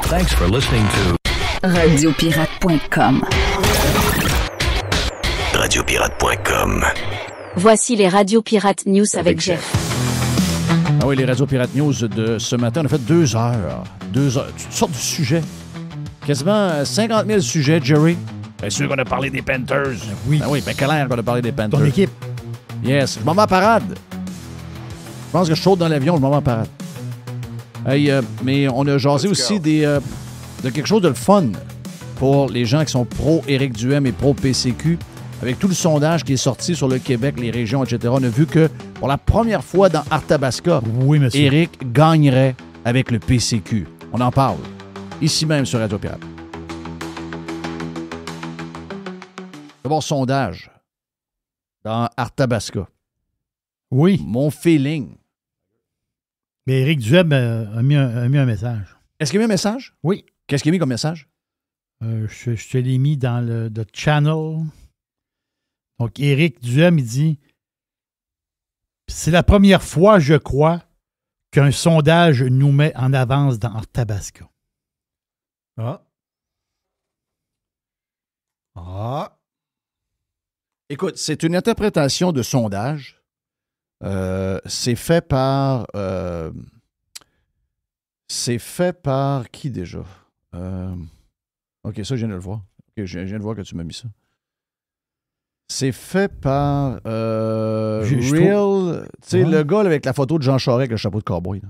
Thanks for listening to Radiopirate.com. Radiopirate.com. Voici les Radio Pirates News avec Jeff. Ah oui, les Radio Pirates News de ce matin, on a fait 2 heures. 2 heures, toutes sortes de sujets. Quasiment 50 000 sujets, Jerry. Bien sûr qu'on a parlé des Panthers. Oui. Ben oui, ben clair qu'on a parlé des Panthers. Ton équipe. Yes, je m'en vais en parade. Je pense que je saute dans l'avion, je m'en vais en parade. Hey, mais on a jasé aussi de quelque chose de le fun pour les gens qui sont pro-Éric Duhem et pro-PCQ. Avec tout le sondage qui est sorti sur le Québec, les régions, etc., on a vu que pour la première fois dans Arthabasca, Oui, monsieur. Éric gagnerait avec le PCQ. On en parle ici même sur Radio Pirate. D'abord, sondage dans Arthabasca. Oui. Mon feeling. Mais Éric Duhem a mis un message. Est-ce qu'il y a mis un message? Oui. Qu'est-ce qu'il a mis comme message? Je te l'ai mis dans le channel. Donc, Éric Duhem, il dit « C'est la première fois, je crois, qu'un sondage nous met en avance dans Arthabasca. » Ah. Ah. Écoute, c'est une interprétation de sondage. C'est fait par... c'est fait par qui déjà? OK, ça, je viens de le voir. OK, je viens de voir que tu m'as mis ça. C'est fait par Real... Tu sais, le gars là, avec la photo de Jean Charest avec le chapeau de cowboy.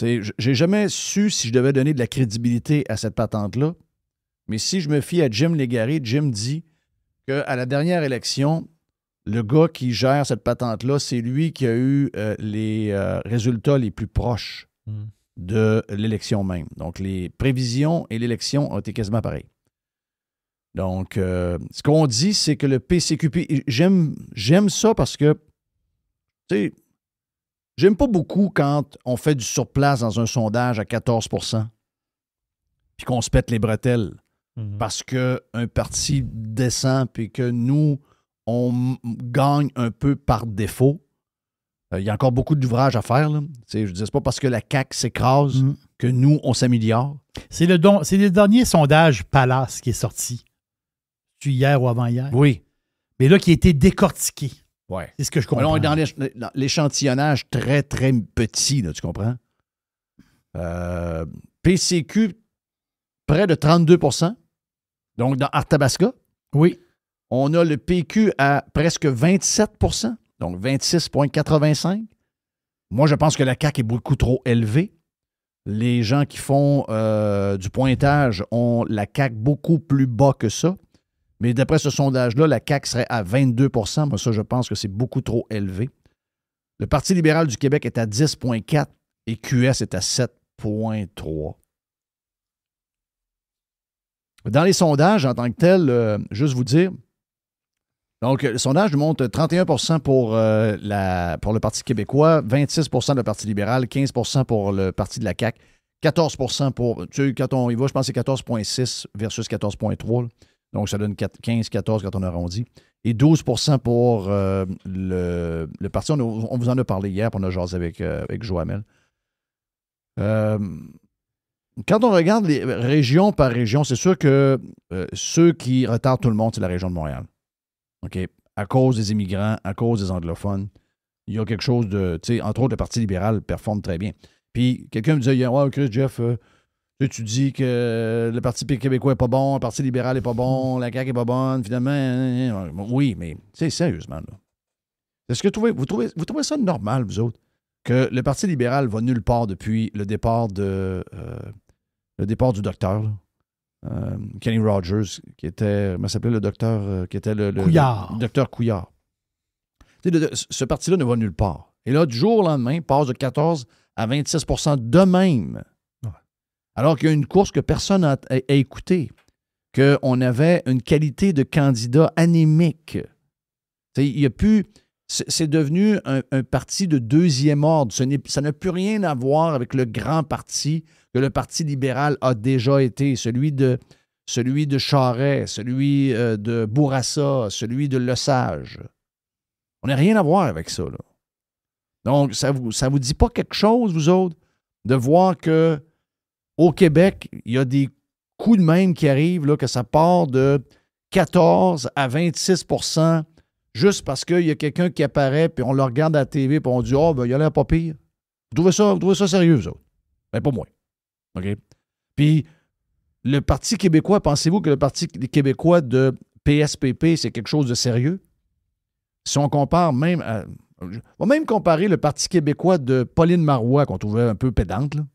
J'ai jamais su si je devais donner de la crédibilité à cette patente-là. Mais si je me fie à Jim Légaré, Jim dit qu'à la dernière élection, le gars qui gère cette patente-là, c'est lui qui a eu les résultats les plus proches de l'élection même. Donc, les prévisions et l'élection ont été quasiment pareilles. Donc, ce qu'on dit, c'est que le PCQ... J'aime ça parce que, tu sais, j'aime pas beaucoup quand on fait du surplace dans un sondage à 14 % puis qu'on se pète les bretelles parce qu'un parti descend puis que nous, on gagne un peu par défaut. Il y a encore beaucoup d'ouvrages à faire. Là. Je dis, c'est pas parce que la CAQ s'écrase que nous, on s'améliore. C'est le dernier sondage Palace qui est sorti. Hier ou avant-hier. Oui. Mais là, qui a été décortiqué. Ouais. C'est ce que je comprends. On est dans l'échantillonnage très, très petit, là, tu comprends? PCQ, près de 32 %. Donc, dans Arthabasca. Oui. On a le PQ à presque 27 %, donc 26,85 %. Moi, je pense que la CAQ est beaucoup trop élevée. Les gens qui font du pointage ont la CAQ beaucoup plus bas que ça. Mais d'après ce sondage-là, la CAQ serait à 22 %. Moi, ça, je pense que c'est beaucoup trop élevé. Le Parti libéral du Québec est à 10,4 et QS est à 7,3. Dans les sondages, en tant que tel, juste vous dire, donc, le sondage nous montre 31 % pour le Parti québécois, 26 % le Parti libéral, 15 % pour le Parti de la CAQ, 14 % pour... Tu sais, quand on y va, je pense que c'est 14,6 versus 14,3. Donc, ça donne 15-14 quand on arrondit. Et 12 % pour le parti. On vous en a parlé hier, puis on a jasé avec Joamel. Quand on regarde les région par région, c'est sûr que ceux qui retardent tout le monde, c'est la région de Montréal. OK? À cause des immigrants, à cause des anglophones, il y a quelque chose de... Tu sais, entre autres, le Parti libéral performe très bien. Puis, quelqu'un me disait hier, ouais, Chris, Jeff... tu dis que le Parti québécois n'est pas bon, le Parti libéral n'est pas bon, la CAQ n'est pas bonne, finalement. Oui, mais sérieusement, là. Est-ce que vous trouvez ça normal, vous autres, que le Parti libéral va nulle part depuis le départ du docteur, là? Kenny Rogers, qui était, comment s'appelait le docteur, qui était le Couillard. Le docteur Couillard. Ce parti-là ne va nulle part. Et là, du jour au lendemain, il passe de 14 à 26 % de même. Alors qu'il y a une course que personne n'a écoutée, qu'on avait une qualité de candidat anémique. Il y a plus... C'est devenu un parti de deuxième ordre. Ça n'a plus rien à voir avec le grand parti que le Parti libéral a déjà été, celui de Charest, celui de Bourassa, celui de Lesage. On n'a rien à voir avec ça, là. Donc, ça vous dit pas quelque chose, vous autres, de voir que au Québec, il y a des coups de même qui arrivent, là, que ça part de 14 à 26 % juste parce qu'il y a quelqu'un qui apparaît, puis on le regarde à la TV, puis on dit « Ah, ben, il a l'air pas pire. » Vous trouvez ça sérieux, vous autres? Ben, pas moi. OK? Puis, le Parti québécois, pensez-vous que le Parti québécois de PSPP, c'est quelque chose de sérieux? Si on compare même à... On va même comparer le Parti québécois de Pauline Marois, qu'on trouvait un peu pédante, là.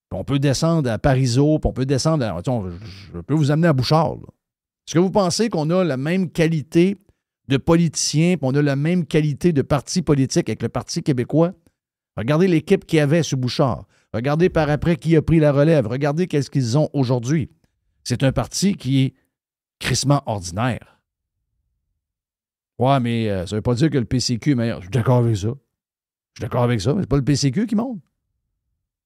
Puis on peut descendre à Parizeau, puis on peut descendre à... Je peux vous amener à Bouchard, là. Est-ce que vous pensez qu'on a la même qualité de politiciens, puis on a la même qualité de parti politique avec le Parti québécois? Regardez l'équipe qu'il y avait sur Bouchard. Regardez par après qui a pris la relève. Regardez qu'est-ce qu'ils ont aujourd'hui. C'est un parti qui est crissement ordinaire. Ouais, mais ça ne veut pas dire que le PCQ est meilleur. Je suis d'accord avec ça. Mais c'est pas le PCQ qui monte.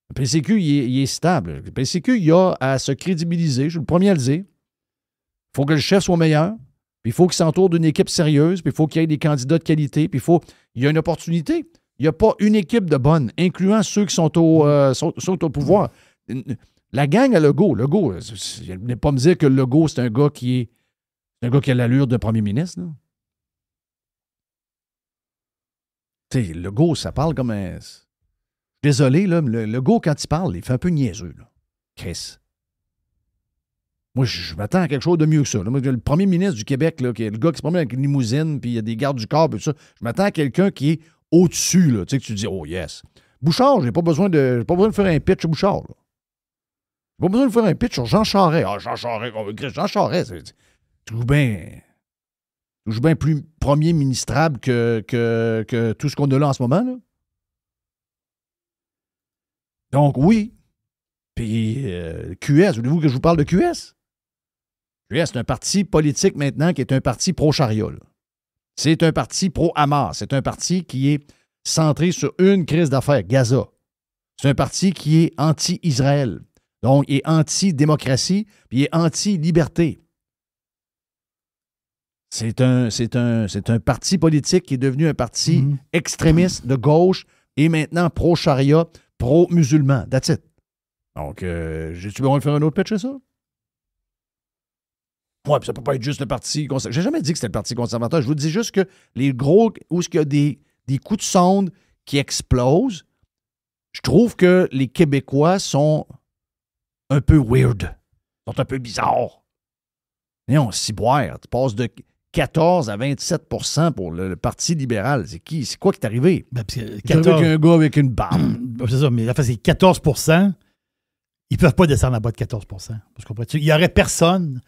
Le PCQ, il est stable. Le PCQ, il a à se crédibiliser. Je suis le premier à le dire. Il faut que le chef soit meilleur. Puis il faut qu'il s'entoure d'une équipe sérieuse. Puis il faut qu'il y ait des candidats de qualité. Puis il y a une opportunité. Il n'y a pas une équipe de bonne, incluant ceux qui sont au pouvoir. La gang à Legault, venez pas me dire que Legault, c'est un gars qui a l'allure de premier ministre. Tu sais, Legault, ça parle comme un... Désolé, là, Legault, quand il parle, il fait un peu niaiseux, là. Chris. Moi, je m'attends à quelque chose de mieux que ça. Là. Moi, le premier ministre du Québec, là, qui est le gars qui se promène avec une limousine, puis il y a des gardes du corps, puis tout ça, je m'attends à quelqu'un qui est au-dessus, là, tu sais, que tu dis, oh yes. Bouchard, j'ai pas besoin de faire un pitch sur Bouchard, là. J'ai pas besoin de faire un pitch sur Jean Charest. Ah, Jean Charest, tu joues bien plus premier ministrable que tout ce qu'on a là en ce moment, là. Donc, oui. Puis, QS, voulez-vous que je vous parle de QS? QS, c'est un parti politique maintenant qui est un parti pro-charia, là. C'est un parti pro-Hamas. C'est un parti qui est centré sur une crise d'affaires, Gaza. C'est un parti qui est anti-Israël. Donc, il est anti-démocratie, puis il est anti-liberté. C'est un parti politique qui est devenu un parti extrémiste de gauche et maintenant pro-charia, pro-musulman. That's it. Donc, j'ai-tu besoin de faire un autre pitch sur ça? Ouais, puis ça peut pas être juste le Parti conservateur. J'ai jamais dit que c'était le Parti conservateur. Je vous dis juste que les gros, où est-ce qu'il y a des coups de sonde qui explosent, je trouve que les Québécois sont un peu weird. Sont un peu bizarres. Et on ciboire. Tu passes de 14 à 27 % pour le Parti libéral. C'est qui? C'est quoi qui est arrivé? Ben, C'est arrivé avec un gars avec une barbe. C'est ça, mais la fait, c'est 14 %. Ils ne peuvent pas descendre en bas de 14 %. Parce qu'il n'y aurait personne.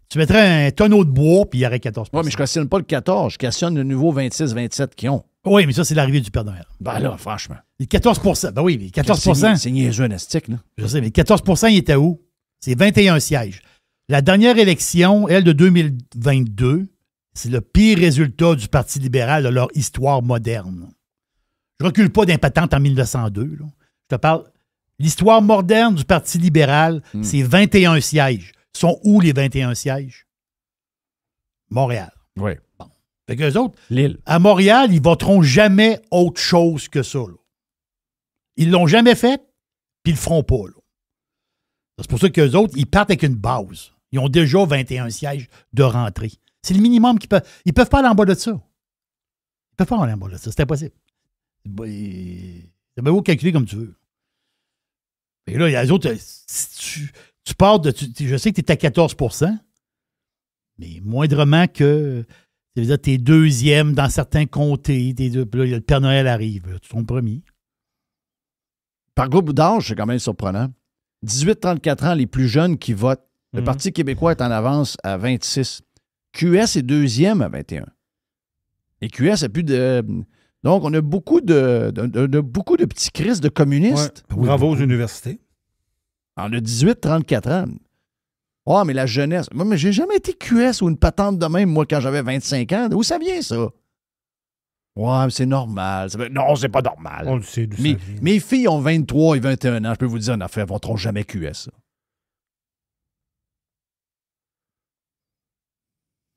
Tu mettrais un tonneau de bois, puis il y aurait 14 %. Oui, mais je ne questionne pas le 14, je questionne le nouveau 26-27 qu'ils ont. Oui, mais ça, c'est l'arrivée du Père Noël. Ben là, franchement. Les 14 %. Ben oui, les 14 %. C'est niaiseux anastique, là. Je sais, mais 14 % il était où? C'est 21 sièges. La dernière élection, elle, de 2022, c'est le pire résultat du Parti libéral de leur histoire moderne. Je ne recule pas d'impatente en 1902. Là. Je te parle... L'histoire moderne du Parti libéral, c'est 21 sièges. Sont où les 21 sièges? Montréal. Oui. Bon. Fait qu'eux autres, Lille. à Montréal, ils ne voteront jamais autre chose que ça. Là. Ils ne l'ont jamais fait, puis ils ne le feront pas. Là. C'est pour ça qu'eux autres, ils partent avec une base. Ils ont déjà 21 sièges de rentrée. C'est le minimum qu'ils peuvent. Ils ne peuvent pas aller en bas de ça. Ils ne peuvent pas aller en bas de ça. C'est impossible. C'est beau calculer comme tu veux. Et là, il y a les autres, si tu pars de... je sais que tu es à 14 %, mais moindrement que... Ça veut dire que tu es deuxième dans certains comtés. Puis là, le Père Noël arrive. Là, tu tombes premier. Par groupe d'âge, c'est quand même surprenant. 18-34 ans, les plus jeunes qui votent. Le Parti québécois est en avance à 26. QS est deuxième à 21. Et QS a plus de... Donc, on a beaucoup de petits crises de communistes. Ouais. Bravo aux universités. On a 18-34 ans. Oh, mais la jeunesse. Moi, mais j'ai jamais été QS ou une patente de même, moi, quand j'avais 25 ans. D'où ça vient, ça? Ouais, mais c'est normal. Non, c'est pas normal. On le sait d'où ça vient. Mes filles ont 23 et 21 ans. Je peux vous dire une affaire, elles ne voteront jamais QS, ça.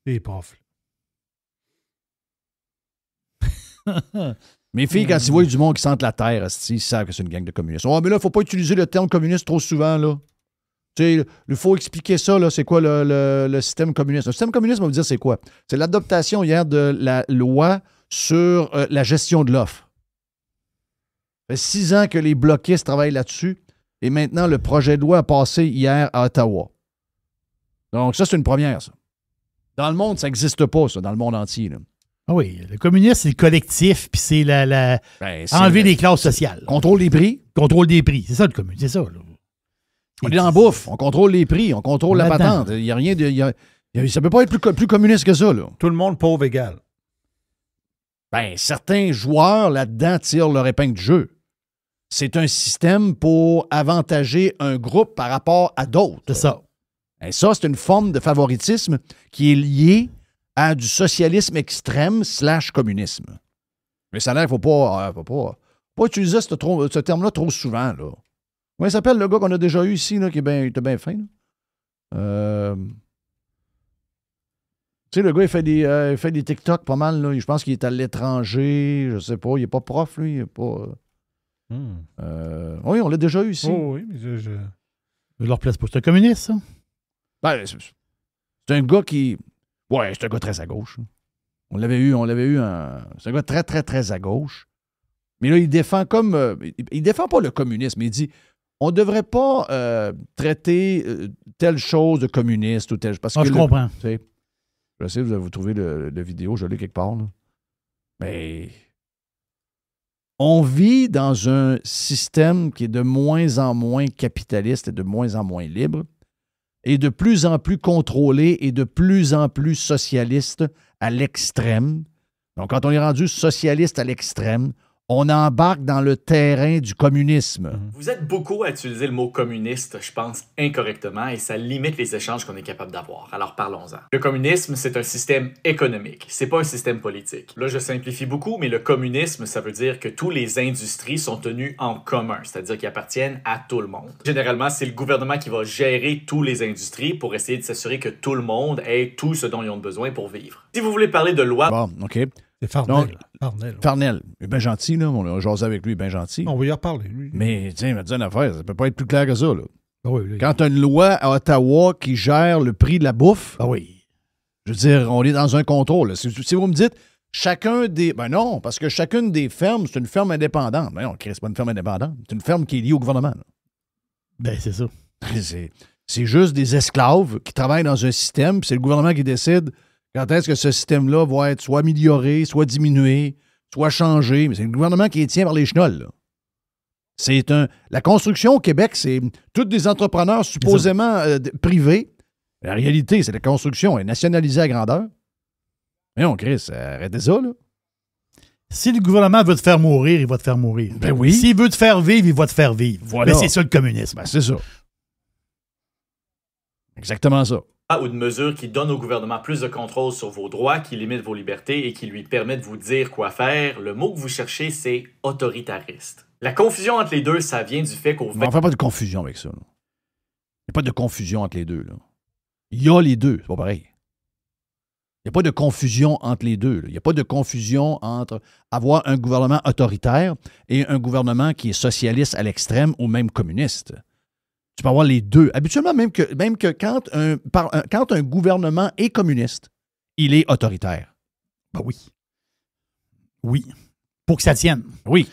Les profs. Mes filles, quand ils voient du monde qui sentent la terre, ils savent que c'est une gang de communistes. Oh, mais là, il ne faut pas utiliser le terme communiste trop souvent, là. Tu sais, il faut expliquer ça, là. C'est quoi le système communiste? Le système communiste, on va vous dire, c'est quoi? C'est l'adoption hier de la loi sur la gestion de l'offre. Ça fait 6 ans que les bloquistes travaillent là-dessus. Et maintenant, le projet de loi a passé hier à Ottawa. Donc, ça, c'est une première, ça. Dans le monde, ça n'existe pas, ça, dans le monde entier. Là. Ah oui, le communisme, c'est le collectif, puis c'est enlever les classes sociales. Contrôle des prix. Contrôle des prix. C'est ça, le communisme. C'est ça. Là. On est dans la bouffe. On contrôle les prix. On contrôle la patente. Il n'y a rien de... ça ne peut pas être plus communiste que ça, là. Tout le monde pauvre égal. Ben, certains joueurs là-dedans tirent leur épingle du jeu. C'est un système pour avantager un groupe par rapport à d'autres. C'est ça. Et ça, c'est une forme de favoritisme qui est liée à du socialisme extrême / communisme. Mais ça a l'air qu'il ne faut pas utiliser ce terme-là trop souvent. Là. Comment il s'appelle le gars qu'on a déjà eu ici, là, qui était bien fin? Tu sais, le gars, il fait des TikTok pas mal. Là. Je pense qu'il est à l'étranger. Je sais pas. Il n'est pas prof, lui. Il est pas... oui, on l'a déjà eu ici. Oh, oui, mais je leur place pas. C'est un communiste, ça? Ben, c'est un gars qui... Ouais, c'est un gars très à gauche. On l'avait eu c'est un gars très, très, très à gauche. Mais là, il défend comme... il défend pas le communisme, mais il dit on ne devrait pas traiter telle chose de communiste ou telle... Parce que je comprends. Je vais essayer de vous trouver le vidéo, je l'ai quelque part. Là. Mais... On vit dans un système qui est de moins en moins capitaliste et de moins en moins libre et de plus en plus contrôlé et de plus en plus socialiste à l'extrême. Donc, quand on est rendu socialiste à l'extrême, on embarque dans le terrain du communisme. Vous êtes beaucoup à utiliser le mot communiste, je pense, incorrectement, et ça limite les échanges qu'on est capable d'avoir. Alors parlons-en. Le communisme, c'est un système économique, c'est pas un système politique. Là, je simplifie beaucoup, mais le communisme, ça veut dire que tous les industries sont tenues en commun, c'est-à-dire qu'ils appartiennent à tout le monde. Généralement, c'est le gouvernement qui va gérer toutes les industries pour essayer de s'assurer que tout le monde ait tout ce dont ils ont besoin pour vivre. Si vous voulez parler de loi... Bon, OK. C'est Farnell. Farnell. Il est bien gentil, là. On a jasé avec lui, bien gentil. On va y reparler, lui. Mais, tiens, il m'a dit une affaire, ça peut pas être plus clair que ça, là. Oui. Quand tu as une loi à Ottawa qui gère le prix de la bouffe, je veux dire, on est dans un contrôle. Si vous me dites, chacun des... Ben non, parce que chacune des fermes, c'est une ferme indépendante. Ben non, c'est pas une ferme indépendante. C'est une ferme qui est liée au gouvernement. Là. Ben, c'est ça. C'est juste des esclaves qui travaillent dans un système, puis c'est le gouvernement qui décide quand est-ce que ce système-là va être soit amélioré, soit diminué, soit changé. Mais c'est le gouvernement qui les tient par les chenolles. Là. La construction au Québec, c'est tous des entrepreneurs supposément privés. La réalité, c'est que la construction est nationalisée à grandeur. Mais on Chris, arrêtez ça, là. Si le gouvernement veut te faire mourir, il va te faire mourir. Ben oui. S'il veut te faire vivre, il va te faire vivre. Voilà. Mais c'est ça le communisme. Ben, c'est ça. Exactement ça. Ou de mesures qui donnent au gouvernement plus de contrôle sur vos droits, qui limitent vos libertés et qui lui permettent de vous dire quoi faire, le mot que vous cherchez, c'est autoritariste. La confusion entre les deux, ça vient du fait qu'au... On ne fait pas de confusion avec ça. Là. Il n'y a pas de confusion entre les deux. Là. Il y a les deux, c'est pas pareil. Il n'y a pas de confusion entre les deux. Là. Il n'y a pas de confusion entre avoir un gouvernement autoritaire et un gouvernement qui est socialiste à l'extrême ou même communiste. Tu peux avoir les deux. Habituellement, même que quand un gouvernement est communiste, il est autoritaire. Ben oui. Oui. Pour que ça tienne. Oui.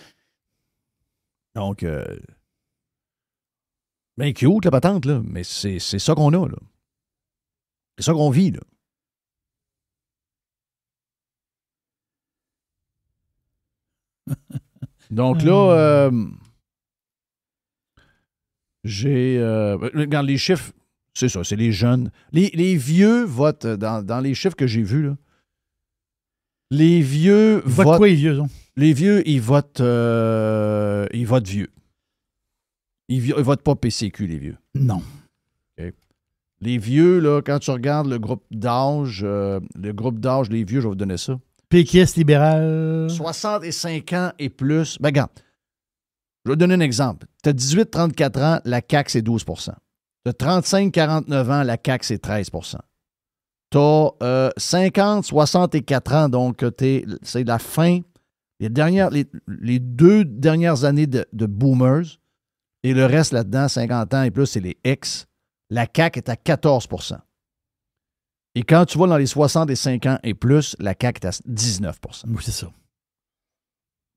Donc, bien cute, la patente, là. Mais c'est ça qu'on a, là. C'est ça qu'on vit, là. Donc là, regarde, les chiffres, c'est ça, c'est les jeunes. Les vieux votent, dans les chiffres que j'ai vus, là, les vieux votent... Votent quoi, les vieux, non? Les vieux, ils votent vieux. Ils votent pas PCQ, les vieux. Non. Okay. Les vieux, là, quand tu regardes le groupe d'âge, les vieux, je vais vous donner ça. Péquiste, libéral. 65 ans et plus. Ben, regarde. Je vais te donner un exemple. Tu as 18-34 ans, la CAQ, c'est 12 %. Tu as 35-49 ans, la CAQ, c'est 13 %. Tu as 50-64 ans, donc c'est la fin Les 2 dernières années de boomers et le reste là-dedans, 50 ans et plus, c'est les X. La CAQ est à 14 %. Et quand tu vas dans les 65 ans et plus, la CAQ est à 19 %. Oui, c'est ça.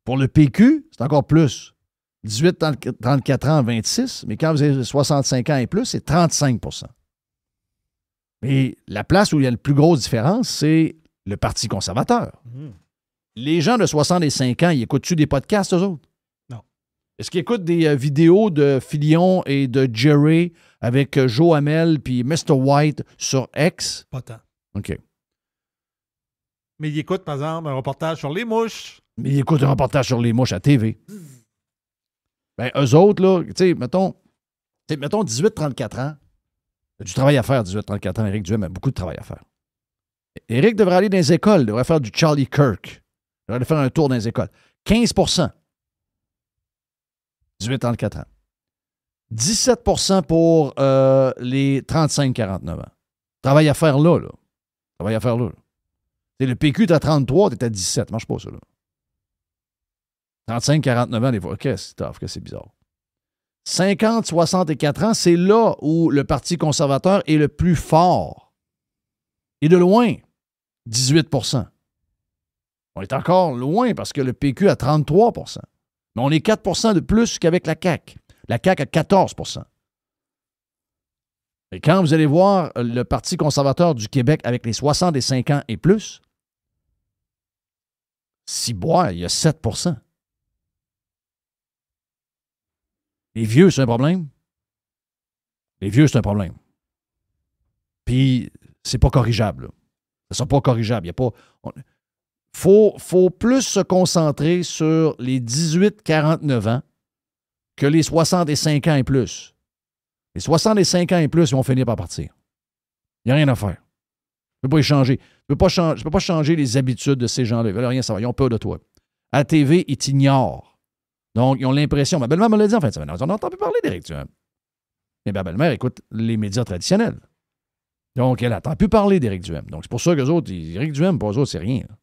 Pour le PQ, c'est encore plus. 18-34 ans, 26, mais quand vous avez 65 ans et plus, c'est 35 %. Mais la place où il y a la plus grosse différence, c'est le Parti conservateur. Les gens de 65 ans, ils écoutent-tu des podcasts, eux autres? Non. Est-ce qu'ils écoutent des vidéos de Filion et de Jerry avec Joe Hamel puis Mr. White sur X? Pas tant. OK. Mais il écoute, par exemple, un reportage sur les mouches. Mais ils écoutent un reportage sur les mouches à TV. Ben, eux autres, là, tu sais, mettons 18-34 ans, il y a du travail à faire, 18-34 ans. Éric Duhem a beaucoup de travail à faire. Éric devrait aller dans les écoles, devrait faire du Charlie Kirk. Il devrait faire un tour dans les écoles. 15 %. 18-34 ans. 17 % pour les 35-49 ans. Travail à faire là. Travail à faire là. T'sais, le PQ, t'es à 33, t'es à 17. Marche pas, ça, là. 35-49 ans, des fois. OK, c'est tough, que c'est bizarre. 50-64 ans, c'est là où le Parti conservateur est le plus fort. Et de loin, 18 %. On est encore loin parce que le PQ a 33 %. Mais on est 4 % de plus qu'avec la CAQ. La CAQ a 14 %. Et quand vous allez voir le Parti conservateur du Québec avec les 65 ans et plus, il y a 7 %. Les vieux, c'est un problème. Les vieux, c'est un problème. Puis, c'est pas corrigeable. Là. Ça ne sera pas corrigeable. Il y a pas... faut plus se concentrer sur les 18-49 ans que les 65 ans et plus. Les 65 ans et plus, ils vont finir par partir. Il n'y a rien à faire. Tu ne peux pas y changer. Tu ne peux pas changer les habitudes de ces gens-là. Ils ne veulent rien savoir. Ils ont peur de toi. À la TV, ils t'ignorent. Donc, ils ont l'impression... Ma belle-mère me l'a dit en fin de semaine. On n'entend plus parler d'Éric Duhem. Mais ma belle-mère écoute les médias traditionnels. Donc, elle n'entend plus parler d'Éric Duhem. Donc, c'est pour ça qu'eux autres, Éric Duhem, pour eux autres, c'est rien. Là.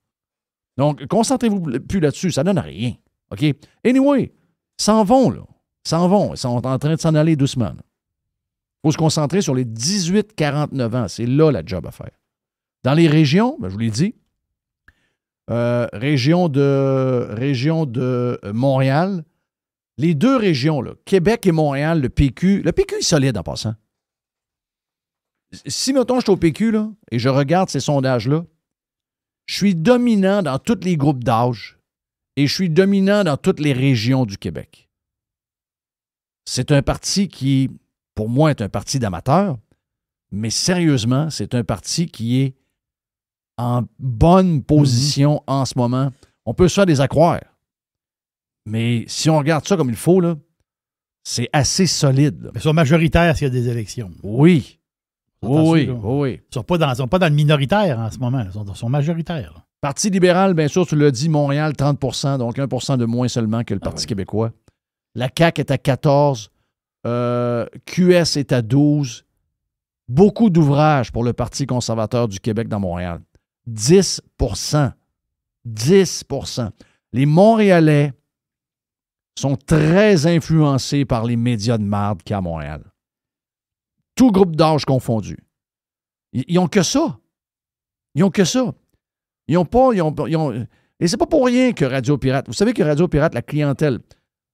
Donc, concentrez-vous plus là-dessus. Ça ne donne rien. OK? Anyway, ils s'en vont, là. Ils s'en vont. Ils sont en train de s'en aller doucement. Il faut se concentrer sur les 18-49 ans. C'est là la job à faire. Dans les régions, ben, je vous l'ai dit, région de Montréal, les deux régions, là, Québec et Montréal, le PQ est solide en passant. Si, mettons, je suis au PQ là, et je regarde ces sondages-là, je suis dominant dans tous les groupes d'âge et je suis dominant dans toutes les régions du Québec. C'est un parti qui, pour moi, est un parti d'amateurs, mais sérieusement, c'est un parti qui est en bonne position en ce moment. On peut se faire des accroires. Mais si on regarde ça comme il faut, là, c'est assez solide. Là. Mais ils sont majoritaires s'il y a des élections. Oui. Oui. Oui. Ils ne sont pas dans le minoritaire en ce moment. Là. Ils sont majoritaires. Là. Parti libéral, bien sûr, tu l'as dit, Montréal, 30 %, donc 1 % de moins seulement que le Parti québécois. La CAQ est à 14 QS est à 12 Beaucoup d'ouvrages pour le Parti conservateur du Québec dans Montréal. 10 %. 10 %. Les Montréalais sont très influencés par les médias de marde qu'il y a à Montréal. Tout groupe d'âge confondu. Ils n'ont que ça. Ils n'ont que ça. Ils n'ont pas... Et c'est pas pour rien que Radio Pirate... Vous savez que Radio Pirate, la clientèle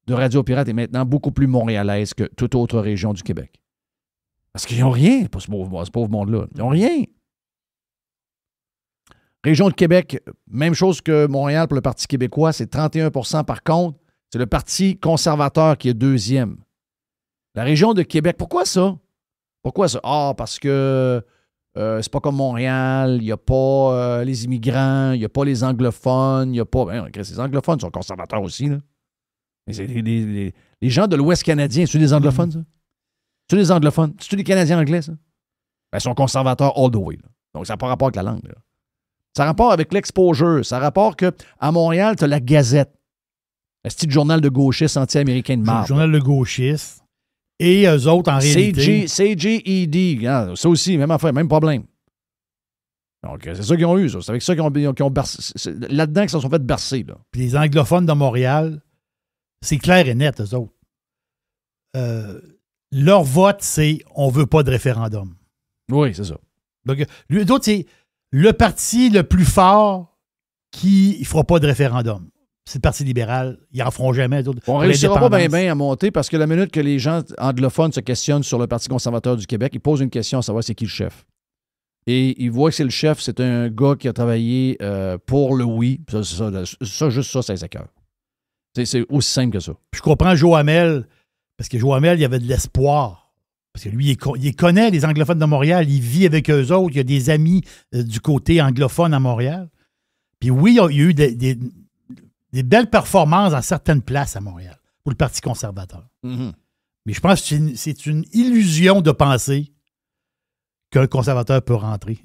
de Radio Pirate est maintenant beaucoup plus montréalaise que toute autre région du Québec. Parce qu'ils n'ont rien, pas ce pauvre monde-là. Ils n'ont rien. Région de Québec, même chose que Montréal pour le Parti québécois, c'est 31 % par contre. C'est le Parti conservateur qui est deuxième. La région de Québec, pourquoi ça? Pourquoi ça? Ah, parce que c'est pas comme Montréal, il n'y a pas les immigrants, il n'y a pas les anglophones, il n'y a pas... Ben, les anglophones sont conservateurs aussi, là. Mais les gens de l'Ouest canadien, c'est-tu des anglophones, ça? C'est-tu des anglophones? C'est-tu des Canadiens anglais, ça? Ben, ils sont conservateurs all the way, là. Donc, ça n'a pas rapport avec la langue, là. Ça a rapport avec l'exposure. Ça a rapport qu'à Montréal, tu as la Gazette. Le petit journal de gauchistes anti-américain de marde. Le journal de gauchistes. Et eux autres, en réalité... CJED. Ça aussi, même affaire, même problème. Donc, c'est ça qu'ils ont eu, ça. C'est avec ça qu'ils ont bercé. C'est là-dedans qu'ils se sont fait bercer, là. Puis les anglophones de Montréal, c'est clair et net, eux autres. Leur vote, c'est « on veut pas de référendum ». Oui, c'est ça. Donc, d'autres, c'est le parti le plus fort qui ne fera pas de référendum. C'est le Parti libéral. Ils n'en feront jamais. On ne réussira pas bien à monter parce que la minute que les gens anglophones se questionnent sur le Parti conservateur du Québec, ils posent une question à savoir c'est qui le chef. Et ils voient que c'est le chef, c'est un gars qui a travaillé pour le oui. Juste ça, c'est cœur. C'est aussi simple que ça. Je comprends Joe Hamel, parce que Joe Hamel, il y avait de l'espoir. Parce que lui, il connaît les anglophones de Montréal, il vit avec eux autres, il y a des amis du côté anglophone à Montréal. Puis oui, il y a eu des belles performances dans certaines places à Montréal pour le Parti conservateur. Mm-hmm. Mais je pense que c'est une illusion de penser qu'un conservateur peut rentrer.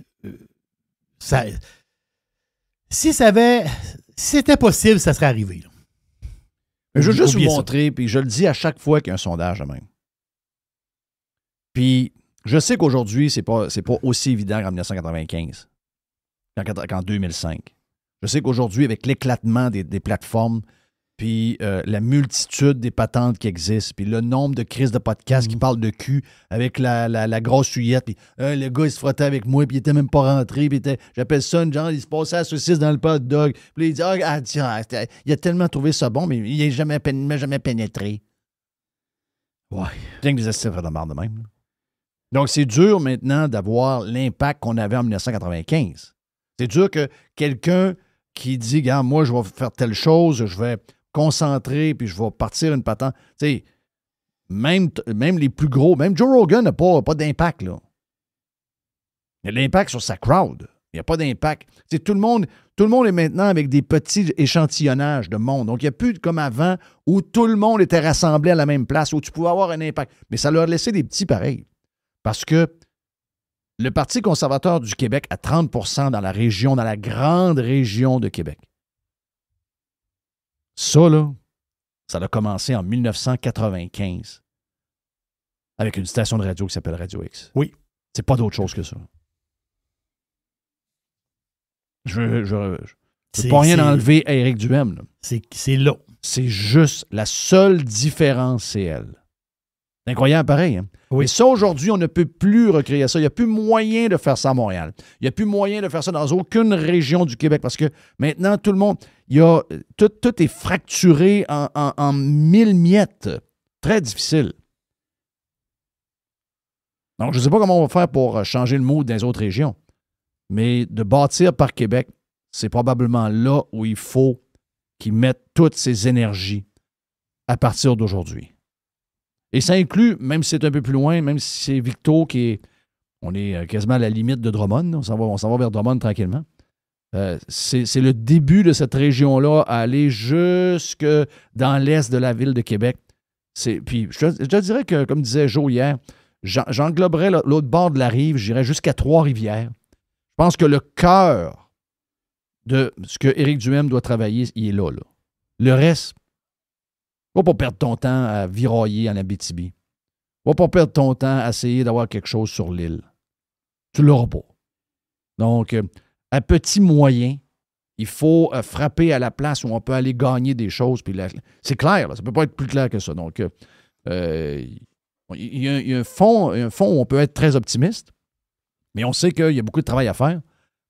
Si c'était possible, ça serait arrivé. Là. Mais je veux juste vous montrer, puis je le dis à chaque fois qu'il y a un sondage même. Puis je sais qu'aujourd'hui, c'est pas aussi évident qu'en 1995, qu'en 2005. Je sais qu'aujourd'hui, avec l'éclatement des plateformes, puis la multitude des patentes qui existent, puis le nombre de crises de podcasts qui parlent de cul avec la grosse huyette, puis le gars, il se frottait avec moi, puis il était même pas rentré, puis j'appelle ça une genre, il se passait la saucisse dans le hot dog, puis il dit tiens, il a tellement trouvé ça bon, mais il m'a jamais pénétré. Ouais. Bien que des estivres de marde de même. Donc, c'est dur maintenant d'avoir l'impact qu'on avait en 1995. C'est dur que quelqu'un qui dit, regarde, moi, je vais faire telle chose, je vais concentrer, puis je vais partir une patente. Tu sais, même les plus gros, même Joe Rogan n'a pas d'impact, là. Il y a de l'impact sur sa crowd. Il n'y a pas d'impact. Tu sais, tout le monde est maintenant avec des petits échantillonnages de monde. Donc, il n'y a plus comme avant où tout le monde était rassemblé à la même place, où tu pouvais avoir un impact. Mais ça leur a laissé des petits pareils. Parce que le Parti conservateur du Québec a 30 % dans la grande région de Québec. Ça, là, ça a commencé en 1995 avec une station de radio qui s'appelle Radio X. Oui. C'est pas d'autre chose que ça. Je ne peux pas rien enlever à Éric Duhem. Là. C'est là. C'est juste la seule différence, c'est elle. C'est incroyable, pareil. Hein? Oui. Mais ça, aujourd'hui, on ne peut plus recréer ça. Il n'y a plus moyen de faire ça à Montréal. Il n'y a plus moyen de faire ça dans aucune région du Québec parce que maintenant, tout le monde, tout est fracturé en 1000 miettes. Très difficile. Donc, je ne sais pas comment on va faire pour changer le mood dans les autres régions. Mais de bâtir par Québec, c'est probablement là où il faut qu'ils mettent toutes ses énergies à partir d'aujourd'hui. Et ça inclut, même si c'est un peu plus loin, même si c'est Victo qui est... On est quasiment à la limite de Drummond. On s'en va vers Drummond tranquillement. C'est le début de cette région-là à aller jusque dans l'est de la ville de Québec. Puis je te dirais que, comme disait Joe hier, j'engloberais l'autre bord de la rive, j'irais jusqu'à Trois-Rivières. Je pense que le cœur de ce que Éric Duhem doit travailler, il est là. Le reste, va pas perdre ton temps à virailler en Abitibi. Va pas perdre ton temps à essayer d'avoir quelque chose sur l'île. Tu l'auras pas. Donc, à petits moyens, il faut frapper à la place où on peut aller gagner des choses. Puis c'est clair, là, ça ne peut pas être plus clair que ça. Donc, il y a un fond où on peut être très optimiste, mais on sait qu'il y a beaucoup de travail à faire.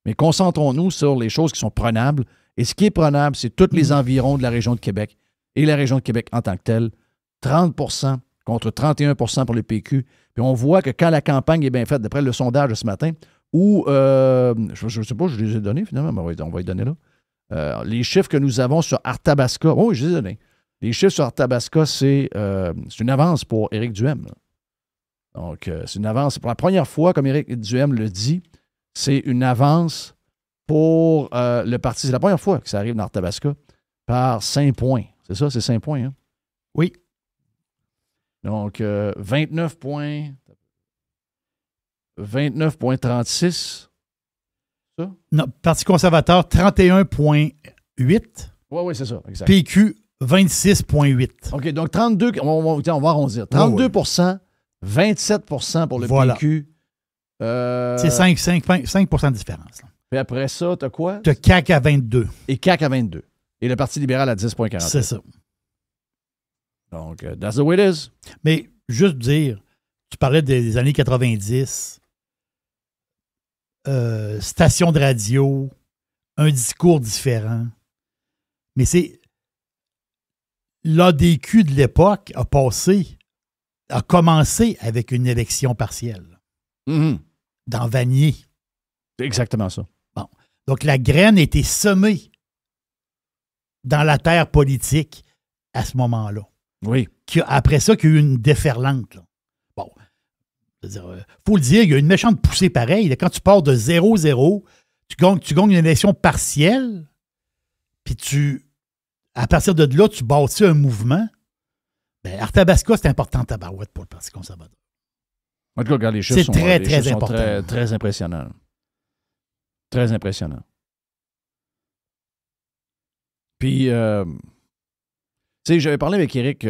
Mais concentrons-nous sur les choses qui sont prenables. Et ce qui est prenable, c'est tous les environs de la région de Québec. Et la région de Québec en tant que telle, 30 % contre 31 % pour le PQ. Puis on voit que quand la campagne est bien faite, d'après le sondage de ce matin, où, je ne sais pas, je les ai donnés finalement, mais on va les donner là. Les chiffres que nous avons sur Arthabasca, oui, je les ai donnés. Les chiffres sur Arthabasca, c'est une avance pour Éric Duhem. Là. Donc, c'est une avance. Pour la première fois, comme Éric Duhem le dit, c'est une avance pour le parti. C'est la première fois que ça arrive dans Arthabasca par 5 points. C'est ça, c'est 5 points, hein? Oui. Donc, 29 points. 29,36. Ça? Non, Parti conservateur, 31,8. Oui, c'est ça, exact. PQ, 26,8. OK, donc 32, on va arrondir. 32 27 pour le PQ. C'est 5 de différence. Là. Puis après ça, t'as quoi? T'as CAQ à 22. Et CAQ à 22. Et le Parti libéral à 10,47. C'est ça. Donc, that's the way it is. Mais juste dire, tu parlais des années 90, station de radio, un discours différent. Mais c'est l'ADQ de l'époque a commencé avec une élection partielle. Mm-hmm. Dans Vanier. C'est exactement ça. Bon. Donc, la graine a été semée dans la terre politique à ce moment-là. Oui. Après ça, qu'il y a eu une déferlante. Là. Bon. Faut le dire, il y a une méchante poussée pareille. Là, quand tu pars de 0-0, tu gagnes une élection partielle, puis à partir de là, tu bâtis un mouvement. Ben, Arthabasca, c'est important tabarouette pour le Parti conservateur. En tout cas, regarde, les chiffres sont très important. Très, très impressionnants. Très impressionnants. Puis, tu sais, j'avais parlé avec Éric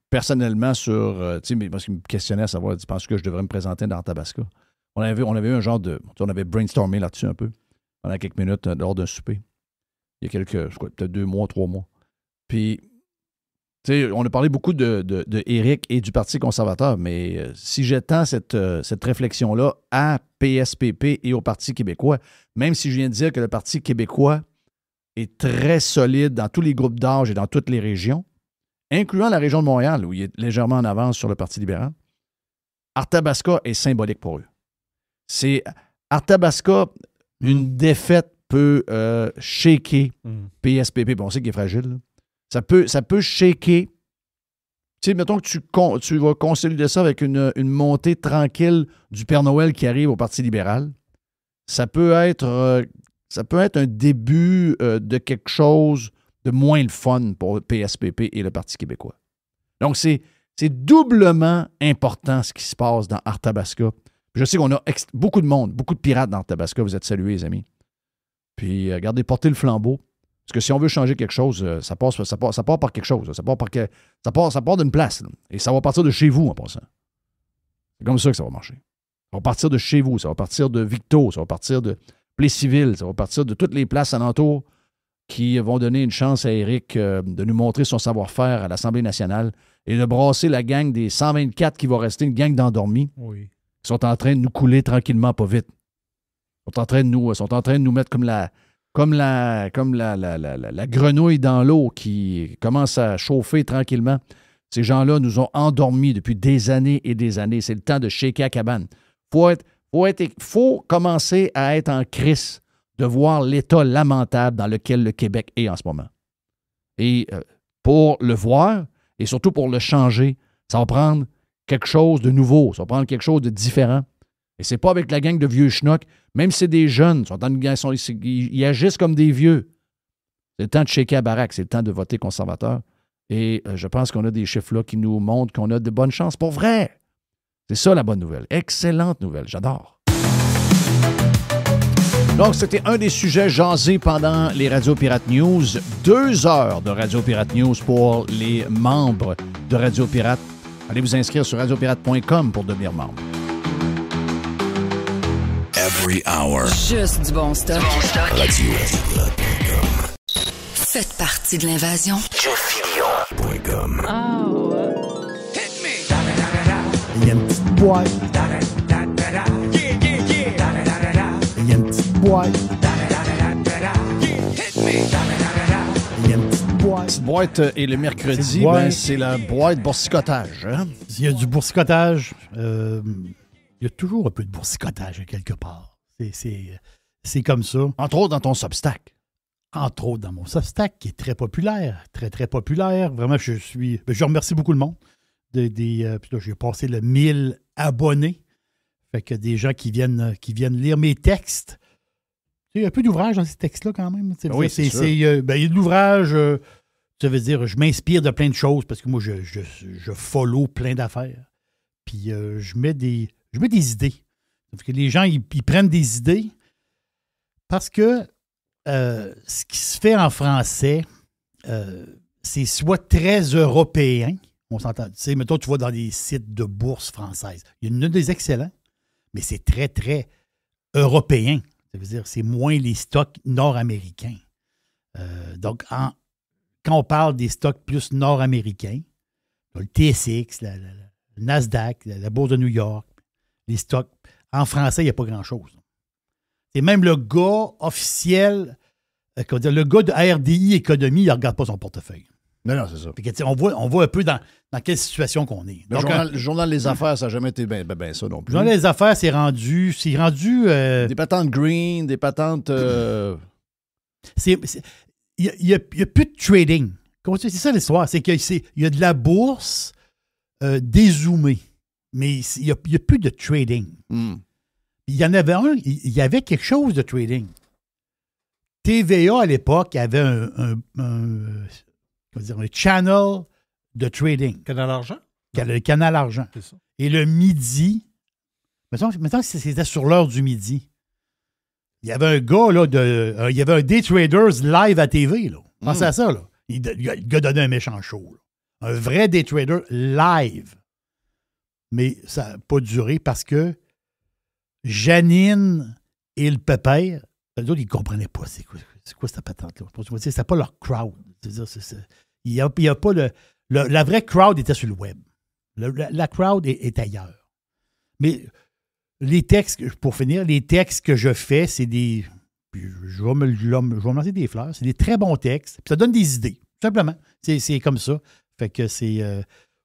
personnellement sur, tu sais, parce qu'il me questionnait à savoir, tu penses que je devrais me présenter dans Arthabasca? On avait eu un genre de, on avait brainstormé là-dessus un peu, pendant quelques minutes, lors d'un souper. Il y a peut-être 2 mois, 3 mois. Puis, tu sais, on a parlé beaucoup de Éric et du Parti conservateur, mais si j'étends cette réflexion-là à PSPP et au Parti québécois, même si je viens de dire que le Parti québécois est très solide dans tous les groupes d'âge et dans toutes les régions, incluant la région de Montréal, où il est légèrement en avance sur le Parti libéral, Arthabasca est symbolique pour eux. C'est Arthabasca, une défaite peut shaker PSPP. Bon, on sait qu'il est fragile, là. Ça peut shaker. Tu sais, mettons que tu vas consolider ça avec une montée tranquille du Père Noël qui arrive au Parti libéral. Ça peut être un début de quelque chose de moins le fun pour PSPP et le Parti québécois. Donc, c'est doublement important ce qui se passe dans Arthabasca. Je sais qu'on a beaucoup de monde, beaucoup de pirates dans Arthabasca. Vous êtes salués, les amis. Puis, regardez, portez le flambeau. Parce que si on veut changer quelque chose, ça part par quelque chose. Ça part d'une place. Là. Et ça va partir de chez vous, en passant. C'est comme ça que ça va marcher. Ça va partir de chez vous. Ça va partir de Victo. Ça va partir de Plessisville. Ça va partir de toutes les places alentours qui vont donner une chance à Éric de nous montrer son savoir-faire à l'Assemblée nationale et de brasser la gang des 124 qui va rester, une gang d'endormis, qui sont en train de nous couler tranquillement, pas vite. Ils sont en train de nous mettre comme la grenouille dans l'eau qui commence à chauffer tranquillement. Ces gens-là nous ont endormis depuis des années et des années. C'est le temps de shaker la cabane. Faut commencer à être en crise de voir l'état lamentable dans lequel le Québec est en ce moment. Et pour le voir, et surtout pour le changer, ça va prendre quelque chose de nouveau, ça va prendre quelque chose de différent. Et c'est pas avec la gang de vieux schnocks, même si c'est des jeunes, ils agissent comme des vieux. C'est le temps de shaker la baraque, c'est le temps de voter conservateur. Et je pense qu'on a des chiffres là qui nous montrent qu'on a de bonnes chances. Pour vrai! C'est ça la bonne nouvelle. Excellente nouvelle, j'adore. Donc, c'était un des sujets jasés pendant les Radio Pirate News. 2 heures de Radio Pirate News pour les membres de Radio Pirate. Allez vous inscrire sur radiopirate.com pour devenir membre. Every hour. Juste du bon stock. Radio. Faites partie de l'invasion. JeffFillion.com. Il y a une petite boîte. Il y a une petite boîte. Il y a une petite boîte. Petite boîte et le mercredi, c'est la boîte boursicotage. Hein? Il y a du boursicotage. Il y a toujours un peu de boursicotage quelque part. C'est comme ça. Entre autres dans ton Substack. Entre autres dans mon Substack, qui est très populaire. Très, très populaire. Vraiment, je remercie beaucoup le monde. Puis là, j'ai passé le 1000 abonnés. Fait que des gens qui viennent lire mes textes. Il y a un peu d'ouvrage dans ces textes-là quand même. Oui, c'est sûr. Il y a de l'ouvrage, ça veut dire, je m'inspire de plein de choses parce que moi, je follow plein d'affaires. Puis je mets des idées. Parce que les gens, ils prennent des idées parce que ce qui se fait en français, c'est soit très européen. On s'entend. Tu sais, mettons, tu vas dans des sites de bourse française. Il y en a des excellents, mais c'est très, très européen. Ça veut dire c'est moins les stocks nord-américains. Donc, quand on parle des stocks plus nord-américains, le TSX, le Nasdaq, la Bourse de New York, les stocks, en français, il n'y a pas grand-chose. C'est même le gars officiel, le gars de RDI Économie, il ne regarde pas son portefeuille. Non, c'est ça. Puis, on voit un peu dans quelle situation qu'on est. Le journal des affaires, ça n'a jamais été bien ça non plus. Le journal des affaires, c'est rendu des patentes green, des patentes... Il n'y a plus de trading. C'est ça l'histoire. C'est qu'il y a de la bourse dézoomée, mais il n'y a plus de trading. Il y en avait un, il y avait quelque chose de trading. TVA, à l'époque, avait un channel de trading. Canal Argent? Le Canal Argent. C'est ça. Et le midi, mettons que c'était sur l'heure du midi, il y avait un gars, là, il y avait un Day Traders live à TV. Là. Pensez à ça. Là. Le gars donnait un méchant show. Là. Un vrai Day Trader live. Mais ça n'a pas duré parce que Janine et le pépère, eux autres, ils ne comprenaient pas c'est quoi cette patente-là. C'était pas leur crowd. Il y a pas la vraie crowd était sur le web. La crowd est ailleurs. Mais les textes, pour finir, les textes que je fais, c'est des... Je vais me lancer des fleurs. C'est des très bons textes. Puis ça donne des idées, tout simplement. C'est comme ça. Fait que c'est...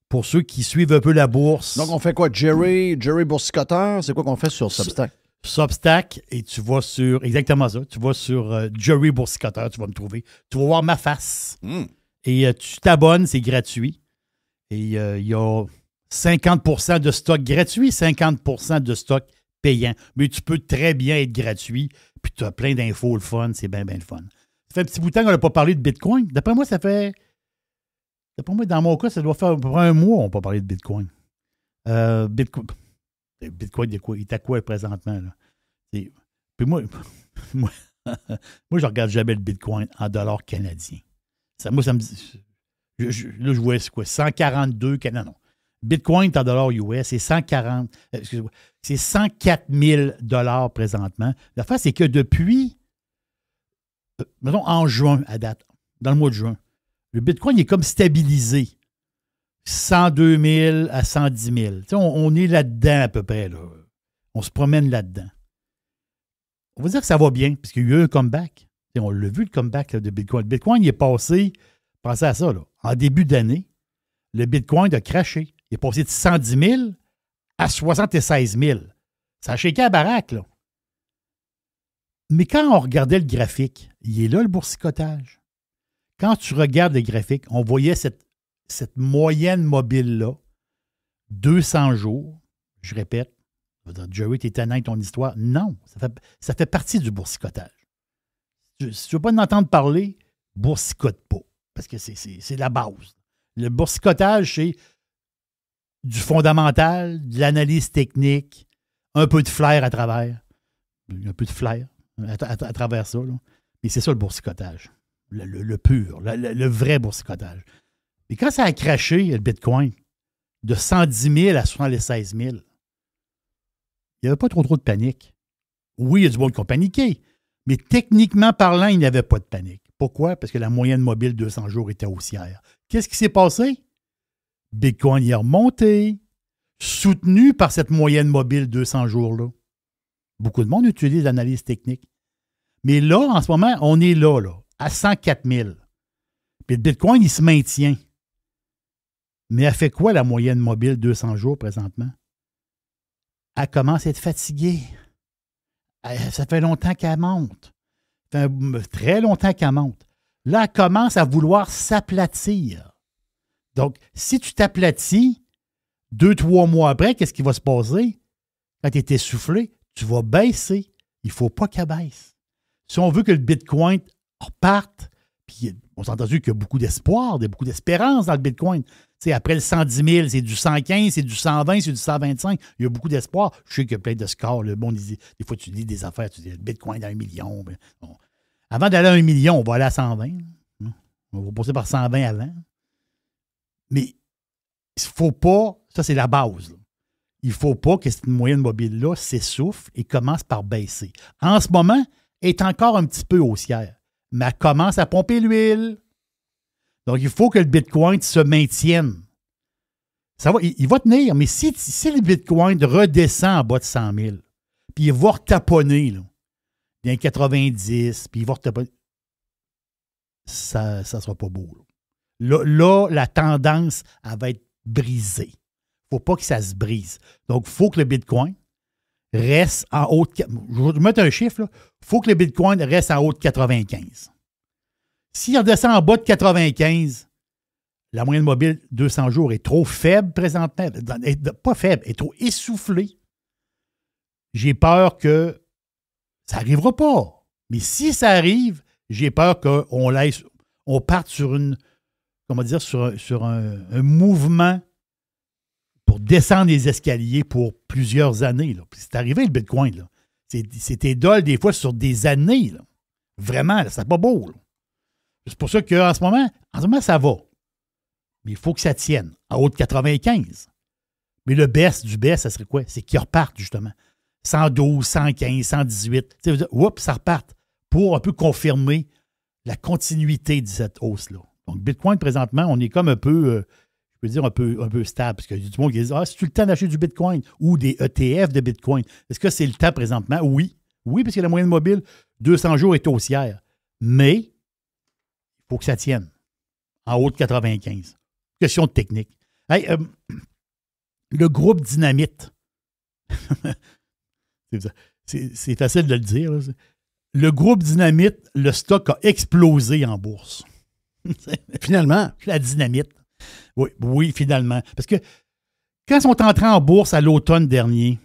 pour ceux qui suivent un peu la bourse. Donc, on fait quoi? Jerry Boursicoteur? C'est quoi qu'on fait sur Substack? Substack, et tu vas sur... Exactement ça. Tu vas sur Jerry Boursicoteur, tu vas me trouver. Tu vas voir ma face. Et tu t'abonnes, c'est gratuit. Et il y a 50% de stock gratuit, 50% de stock payant. Mais tu peux très bien être gratuit, puis tu as plein d'infos, le fun, c'est bien, bien le fun. Ça fait un petit bout de temps qu'on n'a pas parlé de Bitcoin. D'après moi, dans mon cas, ça doit faire à peu près un mois qu'on n'a pas parlé de Bitcoin. Bitcoin, il est à quoi présentement? Là? Puis moi, je regarde jamais le Bitcoin en dollars canadiens. Moi, ça me dit... là, je vois, c'est quoi? 142 canadiens. Non. Bitcoin est en dollars US, c'est 140... excusez-moi, c'est 104 000 $ présentement. L'affaire, c'est que depuis... mettons, en juin, à date, dans le mois de juin, le Bitcoin est comme stabilisé. 102 000 à 110 000. On est là-dedans à peu près. Là. On se promène là-dedans. On va dire que ça va bien, parce qu'il y a eu un comeback. On l'a vu, le comeback là, de Bitcoin. Le Bitcoin, il est passé, pensez à ça, là, en début d'année, le Bitcoin a craché. Il est passé de 110 000 à 76 000. Ça a shaké la baraque, là. Mais quand on regardait le graphique, il est là, le boursicotage. Quand tu regardes le graphique, on voyait cette moyenne mobile-là, 200 jours, je répète, Jerry, t'es étonnant avec ton histoire. Non, ça fait partie du boursicotage. Si tu ne veux pas en entendre parler, boursicote pas, parce que c'est la base. Le boursicotage, c'est du fondamental, de l'analyse technique, un peu de flair à travers. Un peu de flair à travers ça. Là. Mais c'est ça le boursicotage. Le pur, le vrai boursicotage. Et quand ça a craché, le Bitcoin, de 110 000 à 76 000, il n'y avait pas trop de panique. Oui, il y a du monde qui ont paniqué, mais techniquement parlant, il n'y avait pas de panique. Pourquoi? Parce que la moyenne mobile 200 jours était haussière. Qu'est-ce qui s'est passé? Bitcoin y est remonté, soutenu par cette moyenne mobile 200 jours-là. Beaucoup de monde utilise l'analyse technique. Mais là, en ce moment, on est là, à 104 000. Puis le Bitcoin, il se maintient. Mais elle fait quoi, la moyenne mobile 200 jours présentement? Elle commence à être fatiguée. Ça fait longtemps qu'elle monte. Ça fait très longtemps qu'elle monte. Là, elle commence à vouloir s'aplatir. Donc, si tu t'aplatis, 2-3 mois après, qu'est-ce qui va se passer? Quand tu es essoufflé, tu vas baisser. Il ne faut pas qu'elle baisse. Si on veut que le Bitcoin reparte, puis on s'est entendu qu'il y a beaucoup d'espoir, beaucoup d'espérance dans le Bitcoin. T'sais, après le 110 000, c'est du 115, c'est du 120, c'est du 125. Il y a beaucoup d'espoir. Je sais qu'il y a plein de scores. Le bon, des fois, tu lis des affaires, tu dis le Bitcoin à 1 million. Ben, bon. Avant d'aller à 1 million, on va aller à 120. On va passer par 120 avant. Mais il ne faut pas... Ça, c'est la base. Là. il ne faut pas que cette moyenne mobile-là s'essouffle et commence par baisser. En ce moment, elle est encore un petit peu haussière, mais elle commence à pomper l'huile. Donc, il faut que le Bitcoin se maintienne. Ça va, il va tenir, mais si le Bitcoin redescend en bas de 100 000, puis il va retaponner, là, dans 90, puis il va retaponner, ça ne sera pas beau. Là, la tendance, elle va être brisée. Il ne faut pas que ça se brise. Donc, il faut que le Bitcoin reste en haut de... Je vais vous mettre un chiffre, là. Il faut que le Bitcoin reste en haut de 95. S'il redescend en bas de 95, la moyenne mobile 200 jours est trop faible présentement. Pas faible, elle est trop essoufflée. J'ai peur que ça n'arrivera pas. Mais si ça arrive, j'ai peur qu'on parte sur sur un mouvement pour descendre les escaliers pour plusieurs années. Là. Puis c'est arrivé le Bitcoin. Là. C'était dole des fois sur des années. Là. Vraiment, là, c'est pas beau. Là. C'est pour ça qu'en ce moment, ça va. Mais il faut que ça tienne en haut de 95. Mais le best du best, ça serait quoi? C'est qu'il reparte, justement. 112, 115, 118. Oups, ça reparte pour un peu confirmer la continuité de cette hausse-là. Donc, Bitcoin, présentement, on est comme un peu, je peux dire un peu stable. Parce qu'il y a du monde qui dit, c'est-tu le temps d'acheter du Bitcoin ou des ETF de Bitcoin? Est-ce que c'est le temps présentement? Oui. Oui, parce que la moyenne mobile, 200 jours est haussière. Mais, il faut que ça tienne en haut de 95. Question de technique. Hey, le groupe Dynamite. C'est facile de le dire. Là. Le groupe Dynamite, le stock a explosé en bourse. Finalement. La Dynamite. Oui, finalement. Parce que quand ils sont entrés en bourse à l'automne dernier,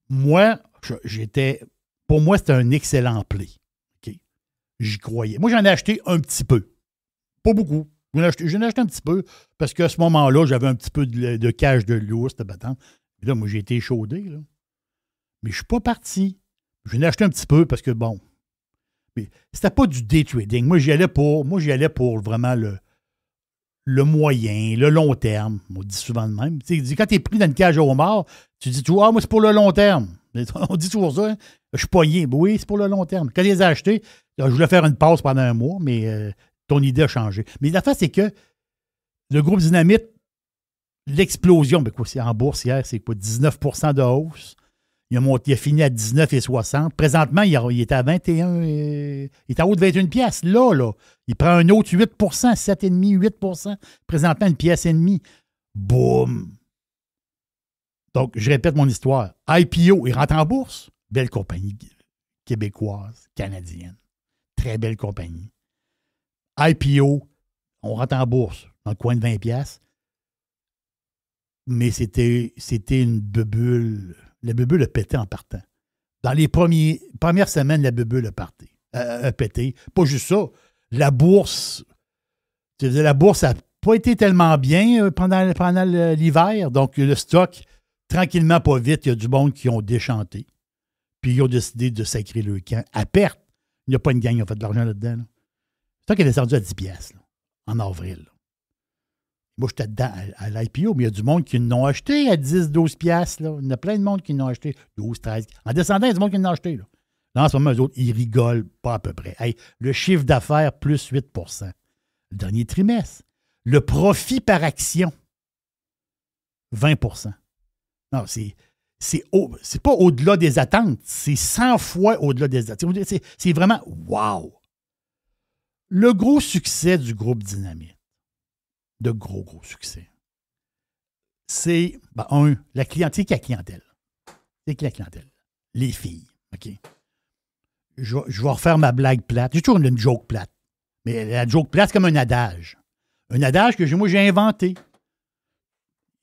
pour moi, c'était un excellent play. Okay? J'y croyais. Moi, j'en ai acheté un petit peu. Pas beaucoup. J'en ai acheté un petit peu parce qu'à ce moment-là, j'avais un petit peu de cash de lousse, de battant. Là, moi, j'ai été échaudé. Là. Mais je ne suis pas parti. J'en ai acheté un petit peu parce que, bon, mais c'était pas du day trading. Moi, j'y allais pour vraiment le moyen, le long terme. On dit souvent de même. Quand tu es pris dans une cage au homard, tu dis toujours, moi, c'est pour le long terme. On dit toujours ça. Hein? Je suis pogné. Oui, c'est pour le long terme. Quand je les ai achetés, je voulais faire une pause pendant un mois, mais ton idée a changé. Mais l'affaire, c'est que le groupe Dynamite, l'explosion, c'est en bourse hier, c'est quoi, 19 % de hausse. Il a fini à 19,60. Présentement, il est à 21. Il est en haut de 21 piastres. Là, il prend un autre 8 7,5, 8 présentement, une pièce et demie. Boum! Donc, je répète mon histoire. IPO, il rentre en bourse. Belle compagnie québécoise, canadienne. Très belle compagnie. IPO, on rentre en bourse dans le coin de 20 piastres. Mais c'était une bulle. La bulle a pété en partant. Dans les premières semaines, la bulle a pété. Pas juste ça. La bourse n'a pas été tellement bien pendant l'hiver. Donc, le stock, tranquillement, pas vite, il y a du monde qui ont déchanté. Puis, ils ont décidé de sacrer le camp à perte. Il n'y a pas une gang, ils ont fait de l'argent là-dedans. Là. Le stock est descendu à 10 piastres en avril. Là. Moi, j'étais dedans à l'IPO, mais il y a du monde qui l'ont acheté à 10, 12 piastres. Là. Il y en a plein de monde qui l'ont acheté 12, 13. En descendant, il y a du monde qui l'ont acheté. Là, en ce moment, eux autres, ils rigolent pas à peu près. Hey, le chiffre d'affaires, plus 8 % le dernier trimestre. Le profit par action, 20 % Non, c'est pas au-delà des attentes. C'est 100 fois au-delà des attentes. C'est vraiment wow! Le gros succès du groupe Dynamite, de gros succès, c'est, la clientèle. C'est qui la clientèle? Les filles. OK? Je vais refaire ma blague plate. J'ai toujours une joke plate. Mais la joke plate, c'est comme un adage. Un adage que moi, j'ai inventé.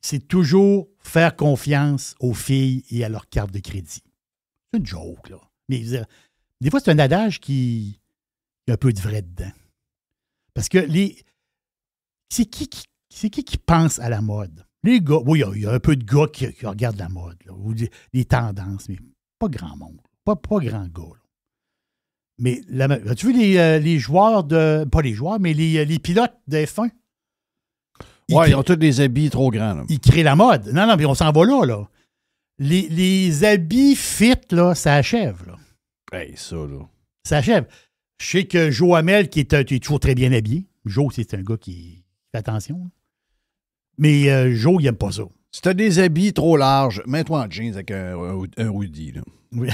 C'est toujours faire confiance aux filles et à leur carte de crédit. C'est une joke, là. Mais des fois, c'est un adage qui a un peu de vrai dedans. Parce que c'est qui pense à la mode? Les gars, oui, il y a un peu de gars qui regardent la mode, là, ou les tendances, mais pas grand monde. Pas grand gars. Là. Mais as-tu vu les joueurs pas les joueurs, mais les pilotes de F1? Ils ont tous des habits trop grands. Là. Ils créent la mode. Non, mais on s'en va là. les habits fit, là, ça achève, là. Hey, ça, là. Ça achève. Je sais que Joe Hamel, qui est toujours très bien habillé. Joe, c'est un gars qui fait attention. Là. Mais Joe, il n'aime pas ça. Si t'as des habits trop larges, mets-toi en jeans avec un hoodie, là. Oui,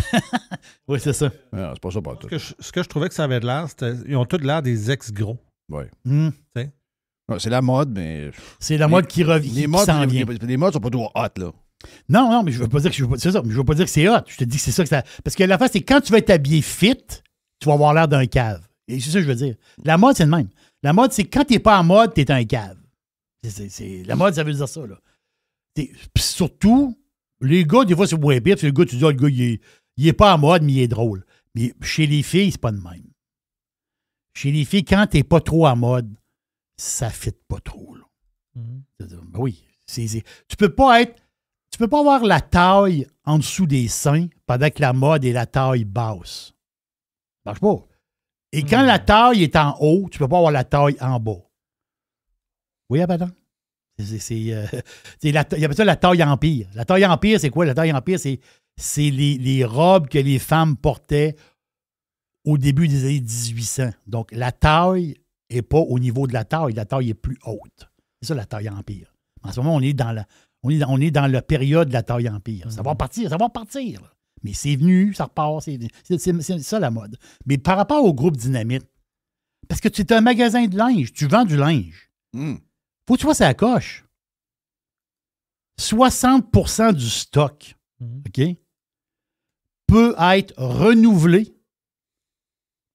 oui, c'est ça. Ah, c'est pas ça, pas tout. Ce que je trouvais que ça avait de l'air, c'était ils ont tous l'air des ex-gros. Oui. Mm. Ouais, c'est la mode, mais... C'est la mode qui revient. Les modes, s'en vient. les modes sont pas toujours hot, là. Non, mais je veux pas dire que c'est ça. Mais je veux pas dire que c'est hot. Je te dis que c'est ça que ça. Parce que la face, c'est quand tu vas être habillé fit, tu vas avoir l'air d'un cave. Et c'est ça que je veux dire. La mode, c'est le même. La mode, c'est quand t'es pas en mode, t'es un cave. La mode, ça veut dire ça, là. Puis surtout, les gars, des fois, c'est moins pire. Le gars, tu dis, le gars, il est pas en mode, mais il est drôle. Mais chez les filles, c'est pas de même. Chez les filles, quand t'es pas trop en mode, ça fit pas trop, là. Ben oui. Tu peux pas avoir la taille en dessous des seins pendant que la mode est la taille basse. Ça marche pas. Et quand la taille est en haut, tu peux pas avoir la taille en bas. Oui, abadan. Il y a ça la taille empire. La taille empire, c'est quoi? La taille empire, c'est les robes que les femmes portaient au début des années 1800. Donc, la taille n'est pas au niveau de la taille est plus haute. C'est ça, la taille empire. En ce moment, on est dans la période de la taille empire. Ça va partir. Là. Mais c'est venu, ça repart. C'est ça la mode. Mais par rapport au groupe Dynamite, parce que tu es un magasin de linge, tu vends du linge. Faut que tu vois ça coche. 60% du stock, OK, peut être renouvelé.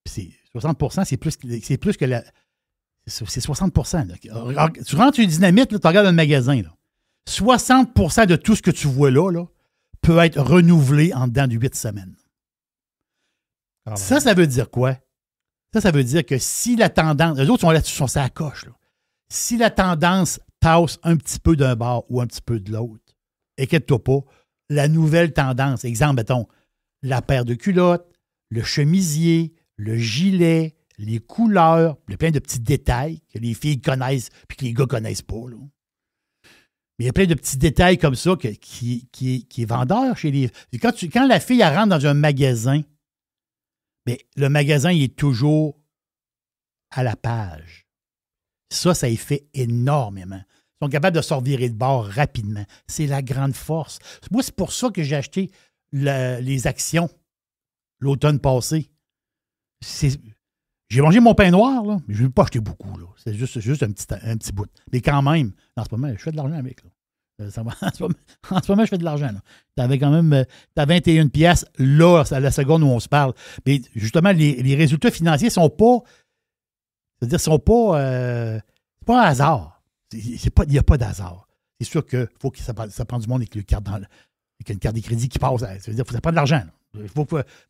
Puis 60%, c'est plus que la. C'est 60%. Là. Tu rentres une Dynamite, tu regardes un magasin. Là. 60% de tout ce que tu vois là, peut être renouvelé en dedans de 8 semaines. Ça veut dire quoi? Ça veut dire que si la tendance... Les autres sont là-dessus, sont à coche. Là. Si la tendance tasse un petit peu d'un bord ou un petit peu de l'autre, inquiète-toi pas, la nouvelle tendance, exemple, mettons, la paire de culottes, le chemisier, le gilet, les couleurs, il y a plein de petits détails que les filles connaissent puis que les gars connaissent pas. Là. Mais il y a plein de petits détails comme ça qui est vendeur chez les... Quand la fille elle rentre dans un magasin, bien, le magasin il est toujours à la page. Ça y fait énormément. Ils sont capables de se revirer de bord rapidement. C'est la grande force. Moi, c'est pour ça que j'ai acheté les actions l'automne passé. J'ai mangé mon pain noir, là, mais je ne vais pas acheter beaucoup. Là. C'est juste un petit bout. Mais quand même, en ce moment, je fais de l'argent avec. Là. En ce moment, je fais de l'argent. Tu avais quand même 21 piastres là, à la seconde où on se parle. Mais justement, les résultats financiers sont pas. C'est-à-dire, sont pas. C'est pas un hasard. Il n'y a pas d'hasard. C'est sûr qu'il faut que ça prend du monde avec une carte de crédit qui passe. Ça veut dire qu'il faut que ça prenne de l'argent.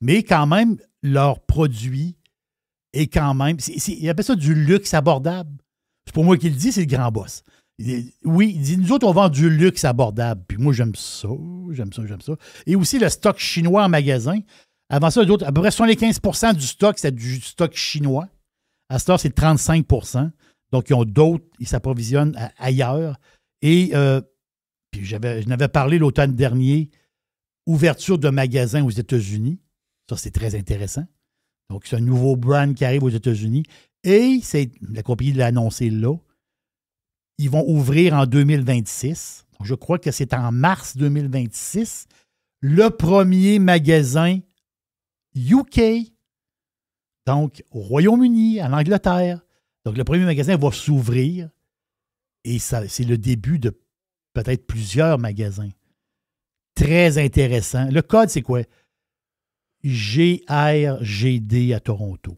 Mais quand même, leur produit est quand même. Il appelle ça du luxe abordable. C'est pour moi qu'il le dit, c'est le grand boss. Oui, il dit, nous autres, on vend du luxe abordable. Puis moi, j'aime ça. Et aussi le stock chinois en magasin. Avant ça, d'autres, à peu près 75% du stock, c'est du stock chinois. À ce temps, c'est 35%. Donc, ils ont d'autres, ils s'approvisionnent ailleurs. Et puis je n'avais parlé l'automne dernier, ouverture de magasins aux États-Unis. Ça, c'est très intéressant. Donc, c'est un nouveau brand qui arrive aux États-Unis. Et la compagnie l'a annoncé là. Ils vont ouvrir en 2026. Donc, je crois que c'est en mars 2026. Le premier magasin UK. Donc, au Royaume-Uni, en Angleterre. Donc, le premier magasin va s'ouvrir. Et ça, c'est le début de peut-être plusieurs magasins. Très intéressant. Le code, c'est quoi? GRGD à Toronto.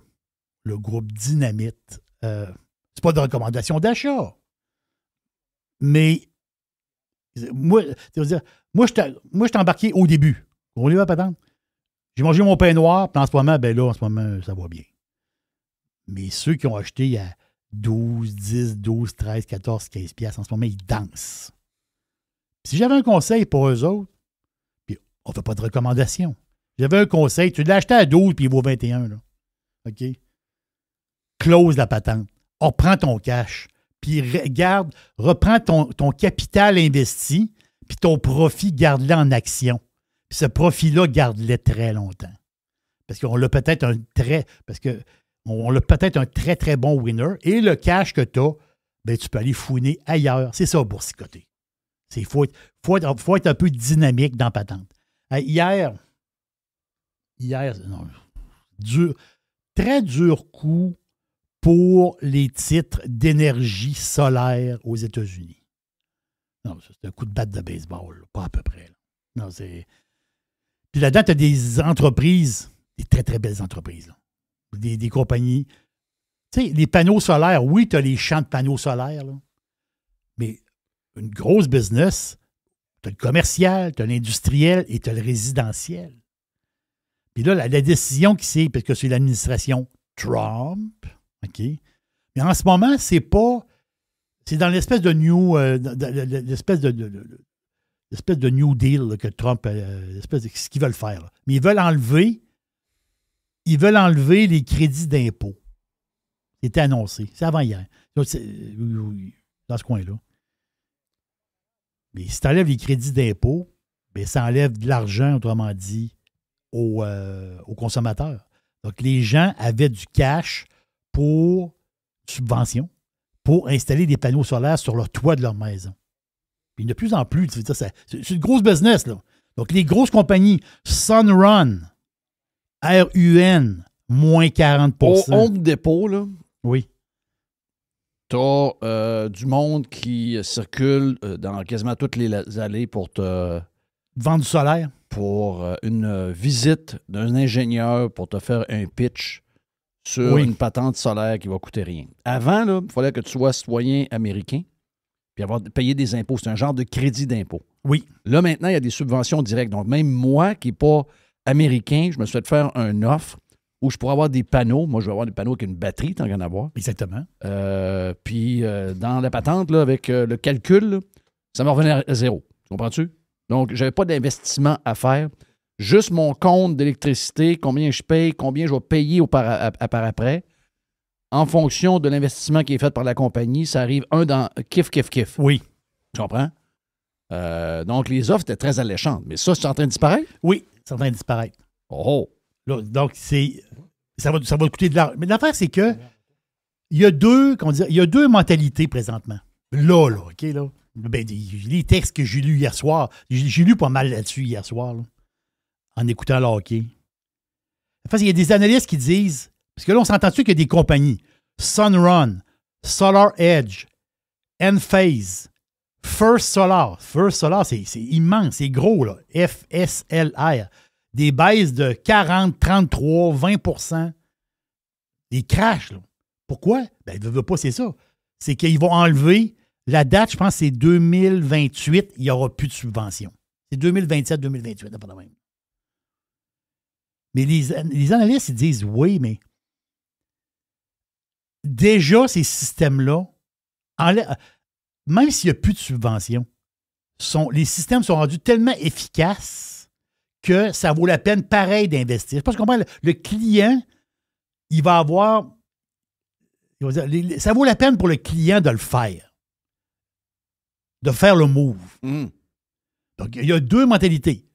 Le groupe Dynamite. C'est pas de recommandation d'achat. Mais moi, je t'ai embarqué au début. On y va, patente. J'ai mangé mon pain noir, puis en ce moment, ça va bien. Mais ceux qui ont acheté à 12, 10, 12, 13, 14, 15 piastres, en ce moment, ils dansent. Puis si j'avais un conseil pour eux autres, puis on ne fait pas de recommandation. J'avais un conseil, tu l'as acheté à 12 puis il vaut 21. Là. OK? Close la patente. Reprends ton cash. Puis reprends ton capital investi, puis ton profit, garde-le en action. Puis ce profit-là, garde-le très longtemps. Parce qu'on a peut-être un très très bon winner. Et le cash que tu as, ben, tu peux aller fouiner ailleurs. C'est ça, boursicoter. Il faut être un peu dynamique dans la patente. Hier, non, très dur coup pour les titres d'énergie solaire aux États-Unis. Non, c'est un coup de batte de baseball, là, pas à peu près. Là. Non, c'est... Puis là-dedans, tu as des entreprises, des très, très belles entreprises, là. Des compagnies. Tu sais, les panneaux solaires, oui, tu as les champs de panneaux solaires, là, mais une grosse business, tu as le commercial, tu as l'industriel et tu as le résidentiel. Puis là, la décision qui c'est, parce que c'est l'administration Trump, OK? Mais en ce moment, c'est pas... C'est dans l'espèce de l'espèce de New Deal là, que Trump... l'espèce de ce qu'ils veulent faire. Là. Mais ils veulent enlever les crédits d'impôt. C'était annoncé. C'est avant hier. Dans ce coin-là. Mais si tu enlèves les crédits d'impôt, bien, ça enlève de l'argent, autrement dit, aux consommateurs. Donc, les gens avaient du cash pour subvention, pour installer des panneaux solaires sur le toit de leur maison. Puis de plus en plus, c'est une grosse business, là. Donc, les grosses compagnies, Sunrun, RUN, moins 40%. Au Home Depot, là, oui. t'as du monde qui circule dans quasiment toutes les allées pour te... Vendre du solaire. Pour une visite d'un ingénieur pour te faire un pitch sur Oui. une patente solaire qui va coûter rien. Avant, là, il fallait que tu sois citoyen américain puis payer des impôts. C'est un genre de crédit d'impôt. Oui. Là, maintenant, il y a des subventions directes. Donc, même moi, qui n'ai pas américain, je me suis fait faire une offre où je pourrais avoir des panneaux. Moi, je vais avoir des panneaux avec une batterie, tant qu'à en avoir. Exactement. Puis, dans la patente, là, avec le calcul, là, ça me revenait à zéro. Comprends-tu? Donc, je n'avais pas d'investissement à faire. Juste mon compte d'électricité, combien je paye, combien je vais payer par après. En fonction de l'investissement qui est fait par la compagnie, ça arrive dans kiff. Oui. Tu comprends? Donc, les offres étaient très alléchantes. Mais ça, c'est en train de disparaître? Oui, c'est en train de disparaître. Oh! Là, donc, ça va coûter de l'argent. Mais l'affaire, c'est que il y a deux mentalités présentement. Là, OK, là. Ben, les textes que j'ai lus hier soir, j'ai lu pas mal là-dessus hier soir, là, en écoutant le hockey. Enfin, il y a des analystes qui disent, parce que là, on s'entend-tu qu'il y a des compagnies, Sunrun, Solar Edge, Enphase, First Solar. First Solar, c'est immense, c'est gros, là. FSLR. Des baisses de 40, 33, 20%. Des crashs, là. Pourquoi? Ben, ne veut pas, c'est ça. C'est qu'ils vont enlever... La date, je pense, c'est 2028. Il n'y aura plus de subvention. C'est 2027-2028, pas de même. Mais les analystes, ils disent, oui, mais déjà, ces systèmes-là, même s'il n'y a plus de subvention, les systèmes sont rendus tellement efficaces que ça vaut la peine, pareil, d'investir. Je ne sais pas si tu comprends. Le client, il va avoir... ça vaut la peine pour le client de le faire. De faire le move. Donc, il y a deux mentalités.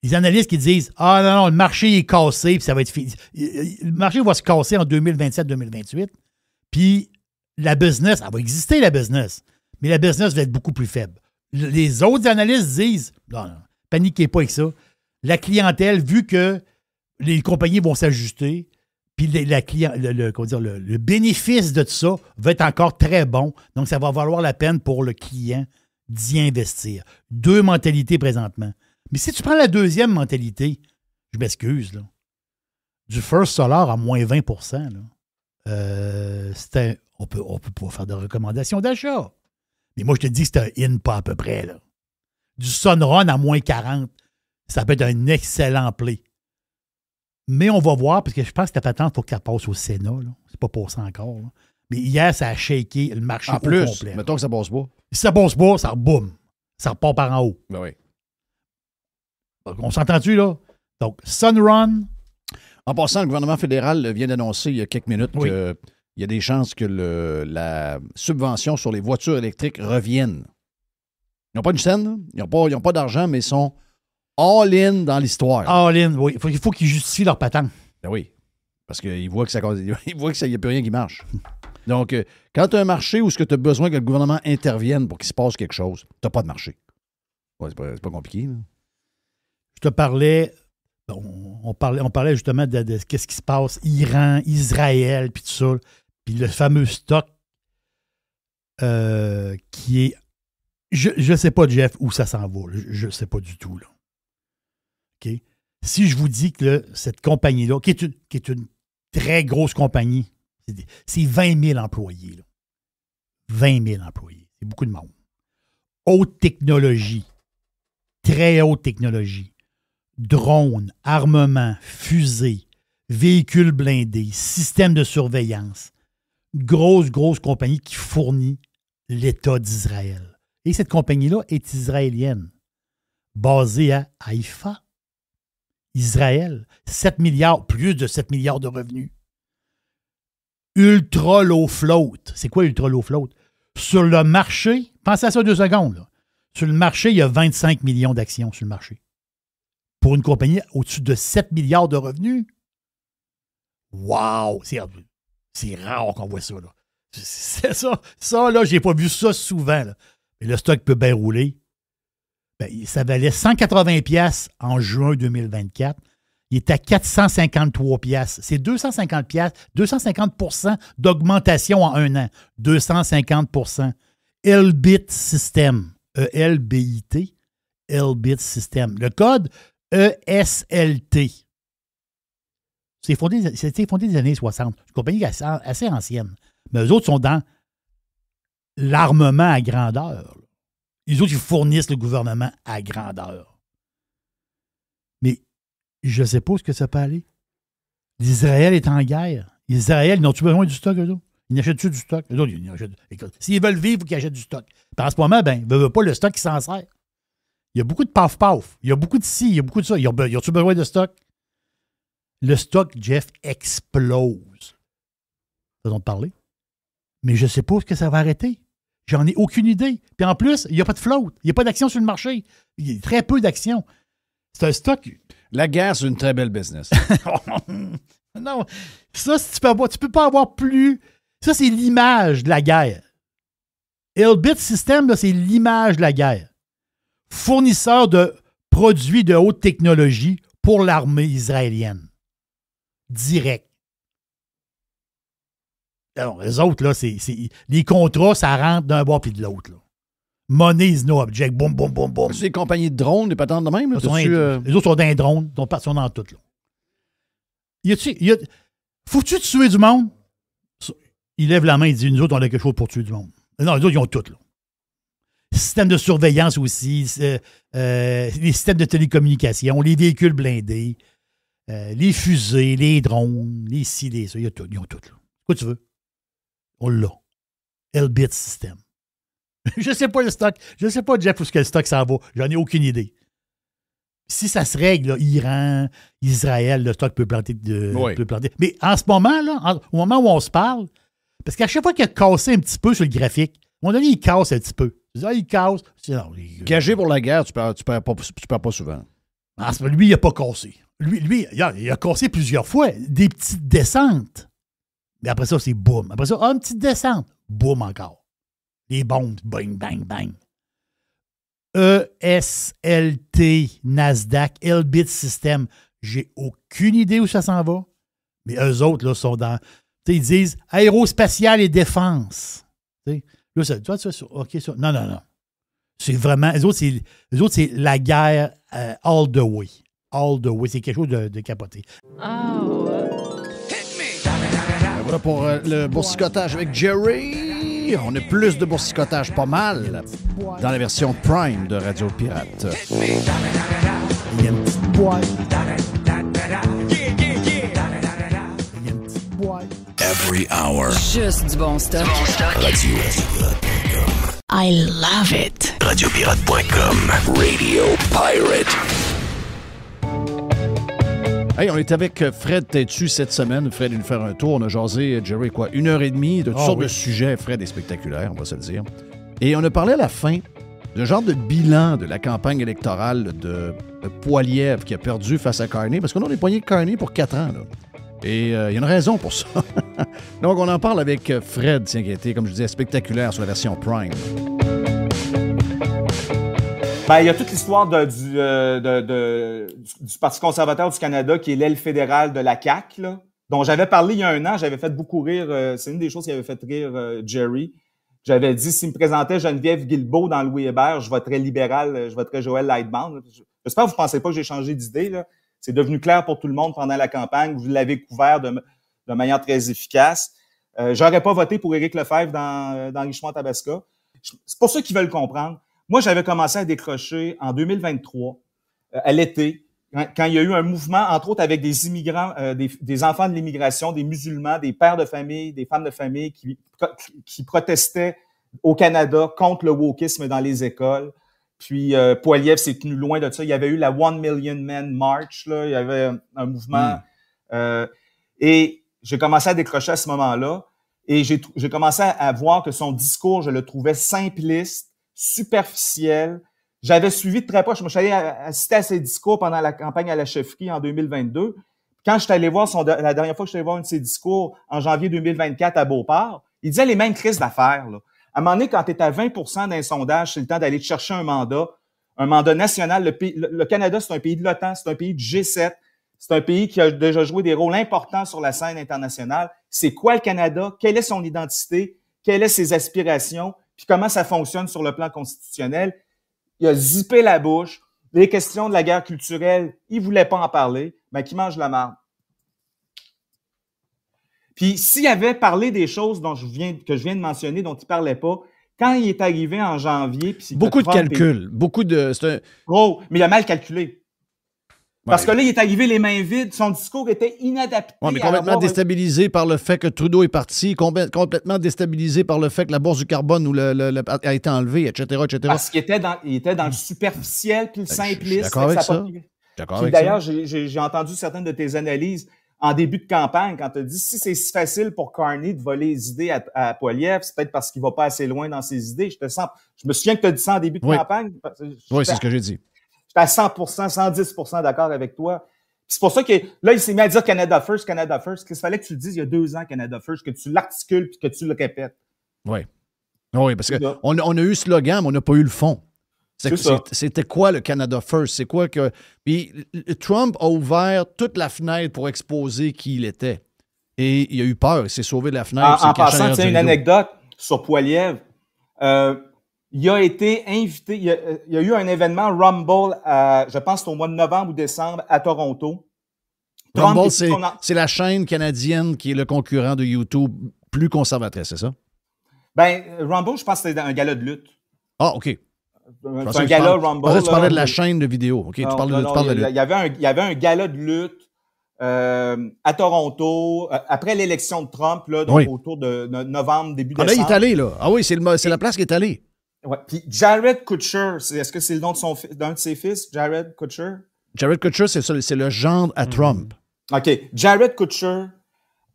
Les analystes qui disent « Ah non, le marché est cassé, puis ça va être fini. » Le marché va se casser en 2027-2028, puis la business, elle va exister, la business, mais la business va être beaucoup plus faible. Les autres analystes disent « Non, paniquez pas avec ça. La clientèle, vu que les compagnies vont s'ajuster, puis le bénéfice de tout ça va être encore très bon. Donc, ça va valoir la peine pour le client d'y investir. Deux mentalités présentement. Mais si tu prends la deuxième mentalité, je m'excuse, là, du First Solar à moins 20%, là, on peut pas faire de recommandations d'achat. Mais moi, je te dis que c'est un in pas à peu près. Là. Du Sunrun à moins 40, ça peut être un excellent play. Mais on va voir, parce que je pense que ta patente, il faut qu'elle passe au Sénat. C'est pas passé encore. Là. Mais hier, ça a shaké le marché en au plus, complet. mettons que ça passe pas. Si ça passe pas, ça boum. Ça repart par en haut. Ben oui. Donc, on s'entend-tu, là? Donc, Sunrun. En passant, le gouvernement fédéral vient d'annoncer il y a quelques minutes qu'il y a des chances que la subvention sur les voitures électriques revienne. Ils n'ont pas une scène, là. Ils n'ont pas d'argent, mais ils sont all-in dans l'histoire. All-in, oui. Il faut qu'ils justifient leur patente. Ben oui. Parce qu'ils voient que il n'y a plus rien qui marche. Donc, quand tu as un marché où tu as besoin que le gouvernement intervienne pour qu'il se passe quelque chose, tu n'as pas de marché. Ouais, c'est pas compliqué. Là. Je te parlais, on parlait justement de qu'est-ce qui se passe, Iran, Israël, puis tout ça. Puis le fameux stock qui est... Je ne sais pas, Jeff, où ça s'en va. Je ne sais pas du tout. Là. OK? Si je vous dis que là, cette compagnie-là, qui est une très grosse compagnie, c'est 20 000 employés. Là. 20 000 employés. C'est beaucoup de monde. Haute technologie. Très haute technologie. Drones, armements, fusées, véhicules blindés, systèmes de surveillance. Grosse compagnie qui fournit l'État d'Israël. Et cette compagnie-là est israélienne. Basée à Haïfa. Israël. 7 milliards, plus de 7 milliards de revenus. Ultra low float. C'est quoi ultra low float? Sur le marché, pensez à ça 2 secondes. Là. Sur le marché, il y a 25 millions d'actions sur le marché. Pour une compagnie au-dessus de 7 milliards de revenus. Wow! C'est rare qu'on voit ça. Là. C'est ça. Ça, là, j'ai pas vu ça souvent. Là. Mais le stock peut bien rouler. Ben, ça valait 180$ en juin 2024. Il est à 453$. C'est 250$, 250% d'augmentation en un an. 250%. Elbit System. E-L-B-I-T. Elbit System. Le code ESLT. C'était fondé des années 60. C'est une compagnie assez ancienne. Mais eux autres sont dans l'armement à grandeur. Les autres, ils fournissent le gouvernement à grandeur. Mais je ne sais pas où ce que ça peut aller. L'Israël est en guerre. Israël, ils n'ont-tu besoin du stock, eux autres? Ils n'achètent-tu du stock? Eux autres, ils achètent. Écoute, s'ils veulent vivre, il faut qu'ils achètent du stock. Puis en ce moment, ben, ils ne veulent pas le stock qui s'en sert. Il y a beaucoup de paf-paf. Il y a beaucoup de ci, il y a beaucoup de ça. Ils ont-tu besoin de stock? Le stock, Jeff, explose. Faisons de parler. Mais je ne sais pas où ce que ça va arrêter. J'en ai aucune idée. Puis en plus, il n'y a pas de float. Il n'y a pas d'action sur le marché. Il y a très peu d'action. C'est un stock. La guerre, c'est une très belle business. Non. Ça, tu peux pas avoir plus. Ça, c'est l'image de la guerre. Elbit System, là, c'est l'image de la guerre. Fournisseur de produits de haute technologie pour l'armée israélienne. Direct. Alors, les autres, là, les contrats, ça rentre d'un bord puis de l'autre. Là. Money is no object. Boum, boum, boum, boum. C'est des compagnies de drones, des patentes de même. Là, les autres sont dans les drones, ils sont dans tout. Là. Faut-tu tuer du monde? Il lève la main et dit, nous autres, on a quelque chose pour tuer du monde. Non, les autres, ils ont tout. Là. Système de surveillance aussi, les systèmes de télécommunication, les véhicules blindés, les fusées, les drones, les ci, les ça. Ils ont tout. Là. Quoi tu veux? On l'a. Elbit System. Je sais pas le stock. Je sais pas, Jeff, où est-ce que le stock s'en va. J'en ai aucune idée. Si ça se règle, là, Iran, Israël, le stock peut planter. Peut planter. Mais en ce moment, là, au moment où on se parle, parce qu'à chaque fois qu'il a cassé un petit peu sur le graphique, à un moment donné, il casse un petit peu. Il casse. Gagé pour la guerre, tu perds pas souvent. Lui, il n'a pas cassé. Lui, il a cassé plusieurs fois. Des petites descentes. Mais après ça, c'est boum. Après ça, une petite descente. Boum encore. Les bombes, bang, bang, bang. ESLT, Nasdaq, Elbit System. J'ai aucune idée où ça s'en va. Mais eux autres, là, sont dans... Ils disent aérospatial et défense. T'sais, là, ça, OK, ça. Non. C'est vraiment... Eux autres, c'est la guerre all the way. All the way. C'est quelque chose de capoté. Voilà pour le boursicotage avec Jerry. On a plus de boursicotage, pas mal, dans la version Prime de Radio Pirate. Il y a une petite boîte. Every hour. Juste du bon stuff. Radio. I love it. Radiopirate.com. Radio Pirate. Hey, on est avec Fred Têtu cette semaine. Fred est venu faire un tour. On a jasé, Jerry, 1h30 de toutes sortes de sujets. Fred est spectaculaire, on va se le dire. Et on a parlé à la fin le genre de bilan de la campagne électorale de Poilievre qui a perdu face à Carney, parce qu'on a pogné Carney pour 4 ans. Là. Et il y a une raison pour ça. Donc, on en parle avec Fred, tiens, qui a été, comme je disais, spectaculaire sur la version Prime. Ben, il y a toute l'histoire du Parti conservateur du Canada, qui est l'aile fédérale de la CAQ, là, dont j'avais parlé il y a 1 an. J'avais fait beaucoup rire. C'est une des choses qui avait fait rire Jerry. J'avais dit, s'il me présentait Geneviève Guilbeault dans Louis Hébert, je voterais libéral, je voterais Joël Lightbound. J'espère que vous ne pensez pas que j'ai changé d'idée, là. C'est devenu clair pour tout le monde pendant la campagne. Vous l'avez couvert de manière très efficace. J'aurais pas voté pour Éric Lefebvre dans Richemont-Tabasca. C'est pour ceux qui veulent comprendre. Moi, j'avais commencé à décrocher en 2023, à l'été, quand il y a eu un mouvement, entre autres avec des immigrants, des enfants de l'immigration, des musulmans, des pères de famille, des femmes de famille qui protestaient au Canada contre le wokisme dans les écoles. Puis Poilievre s'est tenu loin de ça. Il y avait eu la 1 Million Men March, là. Il y avait un mouvement. Et j'ai commencé à décrocher à ce moment-là. Et j'ai commencé à voir que son discours, je le trouvais simpliste, superficiel. J'avais suivi de très proche. Je me suis allé assister à ses discours pendant la campagne à la chefferie en 2022. Quand je suis allé voir la dernière fois que je suis allé voir un de ses discours en janvier 2024 à Beauport, il disait les mêmes crises d'affaires, là. À un moment donné, quand tu es à 20% d'un sondage, c'est le temps d'aller te chercher un mandat national. Le Canada, c'est un pays de l'OTAN, c'est un pays de G7, c'est un pays qui a déjà joué des rôles importants sur la scène internationale. C'est quoi le Canada? Quelle est son identité? Quelles sont ses aspirations? Puis comment ça fonctionne sur le plan constitutionnel? Il a zippé la bouche. Les questions de la guerre culturelle, il voulait pas en parler, mais qui mange la marde. Puis s'il avait parlé des choses que je viens de mentionner, dont il parlait pas, quand il est arrivé en janvier... Puis beaucoup de calculs, beaucoup de... Oh, mais il a mal calculé. Parce que là, il est arrivé les mains vides, son discours était inadapté. Oui, mais complètement déstabilisé par le fait que Trudeau est parti, complètement déstabilisé par le fait que la bourse du carbone a été enlevée, etc., etc. Parce qu'il était dans le superficiel puis le simpliste. Je suis d'accord avec ça. D'ailleurs, j'ai entendu certaines de tes analyses en début de campagne, quand tu as dit si c'est si facile pour Carney de voler les idées à Poilievre, c'est peut-être parce qu'il va pas assez loin dans ses idées. Je me souviens que tu as dit ça en début de campagne. Oui, c'est ce que j'ai dit. J'étais à 100%, 110% d'accord avec toi. C'est pour ça que là, il s'est mis à dire Canada First, Canada First. Qu'il fallait que tu le dises il y a 2 ans, Canada First, que tu l'articules puis que tu le répètes. Oui. Oui, parce qu'on a eu le slogan, mais on n'a pas eu le fond. C'était quoi le Canada First? C'est quoi que. Puis Trump a ouvert toute la fenêtre pour exposer qui il était. Et il a eu peur, il s'est sauvé de la fenêtre. En passant, tiens, une anecdote sur Poilievre. Il a été invité, il y a eu un événement Rumble, je pense au mois de novembre ou décembre, à Toronto. Rumble, c'est la chaîne canadienne qui est le concurrent de YouTube plus conservatrice, c'est ça? Ben, Rumble, je pense que c'était un gala de lutte. Ah, OK. C'est un gala Rumble. Tu parlais de la chaîne de vidéo. OK, tu parles de lutte. Il y avait un gala de lutte à Toronto, après l'élection de Trump, là, donc autour de novembre, début décembre. Là, il est allé, là. Ah oui, c'est la place qui est allée. Ouais. Puis Jared Kutcher, est-ce que c'est le nom d'un de ses fils, Jared Kutcher? Jared Kutcher, c'est le gendre à Trump. OK. Jared Kutcher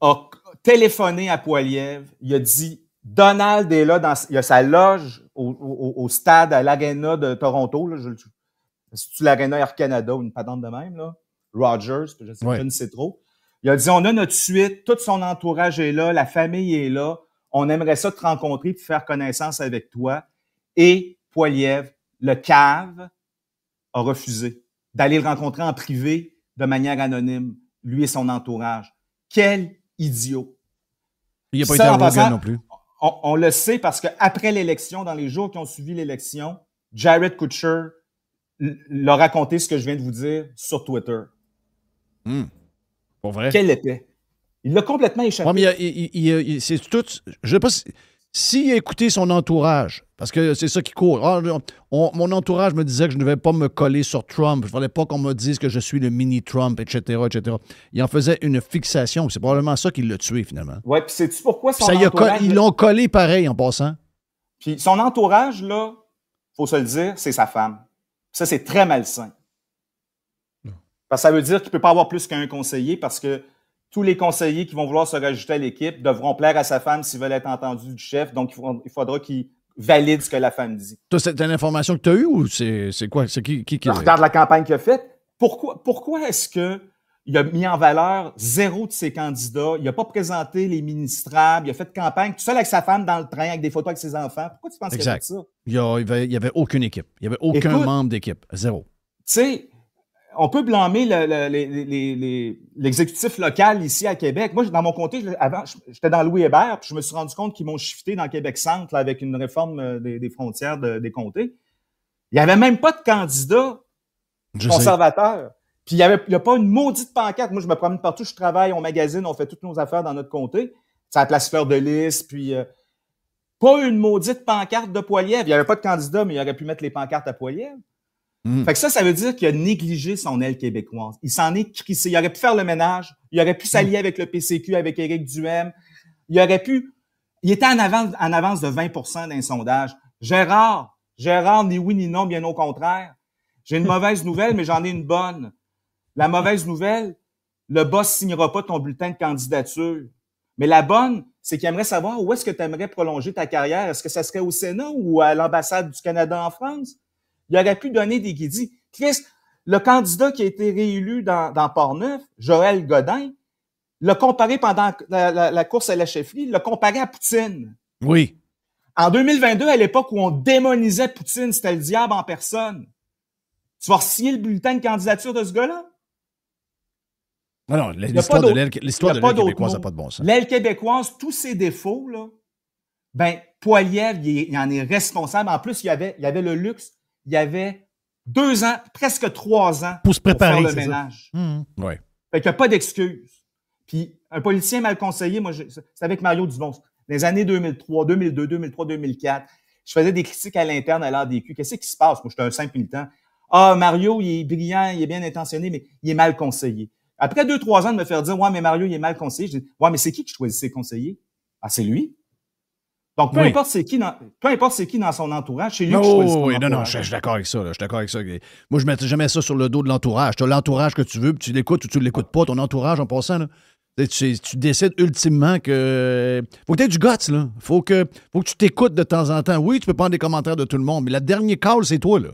a téléphoné à Poilievre. Il a dit Donald est là, il a sa loge au stade, à l'Arena de Toronto. Là, c'est-tu l'Arena Air Canada ou une patente de même, là? Rogers, je ne sais trop. Il a dit on a notre suite, tout son entourage est là, la famille est là. On aimerait ça te rencontrer et faire connaissance avec toi. Et Poilievre, le cave, a refusé d'aller le rencontrer en privé de manière anonyme, lui et son entourage. Quel idiot! Il n'a pas été à Rogan non plus. On le sait parce qu'après l'élection, dans les jours qui ont suivi l'élection, Jared Kutcher l'a raconté ce que je viens de vous dire sur Twitter. Pour vrai? Quel épais! Il l'a complètement échappé. Ouais, mais c'est tout... Je ne sais pas s'il a écouté son entourage, parce que c'est ça qui court. Mon entourage me disait que je ne devais pas me coller sur Trump. Il ne fallait pas qu'on me dise que je suis le mini-Trump, etc., etc. Il en faisait une fixation. C'est probablement ça qui l'a tué, finalement. Oui, puis sais-tu pourquoi son entourage... Ils l'ont collé pareil, en passant. Puis son entourage, là, il faut se le dire, c'est sa femme. Ça, c'est très malsain. Parce que ça veut dire qu'il ne peut pas avoir plus qu'un conseiller, parce que tous les conseillers qui vont vouloir se rajouter à l'équipe devront plaire à sa femme s'ils veulent être entendus du chef. Donc, il faudra qu'il valide ce que la femme dit. Toi, c'est une information que tu as eue ou c'est quoi? C'est qui Je regarde la campagne qu'il a faite. Pourquoi est-ce qu'il a mis en valeur 0 de ses candidats? Il n'a pas présenté les ministrables. Il a fait campagne tout seul avec sa femme dans le train avec des photos avec ses enfants. Pourquoi tu penses qu'il a fait ça? Il n'y avait aucune équipe. Il n'y avait aucun Écoute, membre d'équipe. Zéro. Tu sais, on peut blâmer l'exécutif local ici à Québec. Moi, dans mon comté, avant, j'étais dans Louis Hébert, puis je me suis rendu compte qu'ils m'ont shifté dans Québec-Centre là, avec une réforme des frontières des comtés. Il n'y avait même pas de candidat conservateur. Puis il n'y a pas une maudite pancarte. Moi, je me promène partout, je travaille, on magasine, on fait toutes nos affaires dans notre comté. C'est à la place Fleur de Lys, puis pas une maudite pancarte de Poilievre. Il n'y avait pas de candidat, mais il aurait pu mettre les pancartes à Poilievre. Fait que ça veut dire qu'il a négligé son aile québécoise. Il s'en est crissé. Il aurait pu faire le ménage. Il aurait pu s'allier avec le PCQ, avec Éric Duhem. Il était en avance de 20 % d'un sondage. Gérard, ni oui ni non, bien au contraire. J'ai une mauvaise nouvelle, mais j'en ai une bonne. La mauvaise nouvelle, le boss signera pas ton bulletin de candidature. Mais la bonne, c'est qu'il aimerait savoir où est-ce que tu aimerais prolonger ta carrière. Est-ce que ça serait au Sénat ou à l'ambassade du Canada en France? Il aurait pu donner des guédis. Chris, le candidat qui a été réélu dans Portneuf, Joël Godin, l'a comparé pendant la course à la chefferie, l'a comparé à Poutine. Oui. En 2022, à l'époque où on démonisait Poutine, c'était le diable en personne. Tu vas signer le bulletin de candidature de ce gars-là? Non, l'histoire de l'aile québécoise n'a pas de bon sens. L'aile québécoise, tous ses défauts, là, ben, Poilievre, il en est responsable. En plus, il y avait le luxe. Il y avait 2 ans, presque 3 ans pour se préparer, pour faire le ménage. Ouais. Fait qu'il n'y a pas d'excuse. Puis, un politicien mal conseillé, moi, c'est avec Mario Dumont. Dans les années 2003, 2002, 2003, 2004, je faisais des critiques à l'interne à l'ADQ. Qu'est-ce qui se passe? Moi, j'étais un simple militant. Ah, Mario, il est brillant, il est bien intentionné, mais il est mal conseillé. Après 2-3 ans de me faire dire, ouais, mais Mario, il est mal conseillé, je dis, ouais, mais c'est qui choisit ses conseillers? Ah, c'est lui. Donc, peu importe c'est qui dans son entourage, c'est lui qui choisit son entourage. Non, je suis d'accord avec ça. Je suis d'accord avec ça. Moi, je ne mettais jamais ça sur le dos de l'entourage. Tu as l'entourage que tu veux, puis tu l'écoutes ou tu ne l'écoutes pas. Ton entourage, en passant, là, tu décides ultimement que... Faut que tu aies du guts, là. Faut que tu t'écoutes de temps en temps. Oui, tu peux prendre des commentaires de tout le monde, mais la dernière call, c'est toi, là.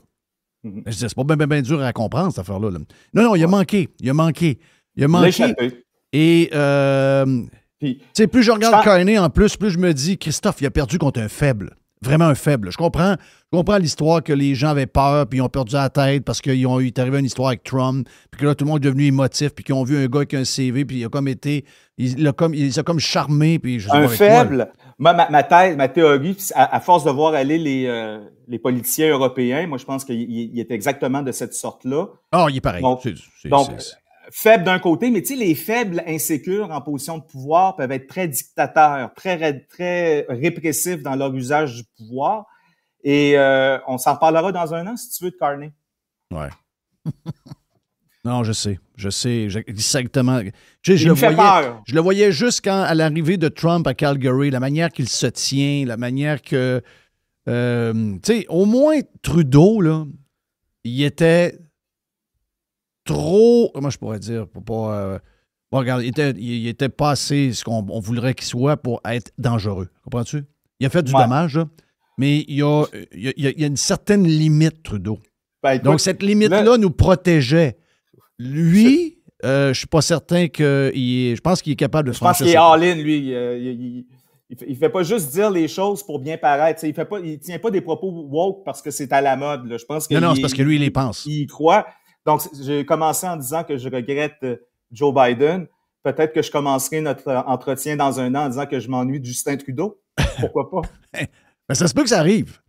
Je dis, c'est pas bien dur à comprendre, cette affaire-là. Là. Non, il a manqué. Il a manqué. Et... plus je regarde Carney en plus je me dis, Christophe, il a perdu contre un faible. Vraiment un faible. Je comprends l'histoire que les gens avaient peur, puis ils ont perdu la tête parce qu'il est arrivé une histoire avec Trump, puis que là, tout le monde est devenu émotif, puis qu'ils ont vu un gars avec un CV, puis il s'est comme charmé. Puis je sais un pas faible. Moi, ma théorie, à force de voir aller les politiciens européens, moi, je pense qu'il est exactement de cette sorte-là. Ah, il est pareil. Donc, faible d'un côté, mais tu sais, les faibles insécures en position de pouvoir peuvent être très dictateurs, très répressifs dans leur usage du pouvoir. Et on s'en reparlera dans 1 an, si tu veux, de Carney. Ouais. Non, je sais exactement. Il me fait peur. Je le voyais juste à l'arrivée de Trump à Calgary, la manière qu'il se tient, la manière que... tu sais, au moins, Trudeau, là, il était... trop, comment je pourrais dire, pour pas... bon, regarde, il était pas assez ce qu'on voudrait qu'il soit pour être dangereux. Comprends-tu? Il a fait du dommage, là, mais il y a une certaine limite, Trudeau. Ben, écoute, donc, cette limite-là nous protégeait. Lui, je suis pas certain je pense qu'il est capable de franchir. Je pense qu'il est all-in, lui. Il fait pas juste dire les choses pour bien paraître. Il tient pas des propos woke parce que c'est à la mode. Là. Je pense que non, c'est parce que lui, il les pense. Il y croit. Donc, j'ai commencé en disant que je regrette Joe Biden. Peut-être que je commencerai notre entretien dans 1 an en disant que je m'ennuie de Justin Trudeau. Pourquoi pas? Ben, ça se peut que ça arrive.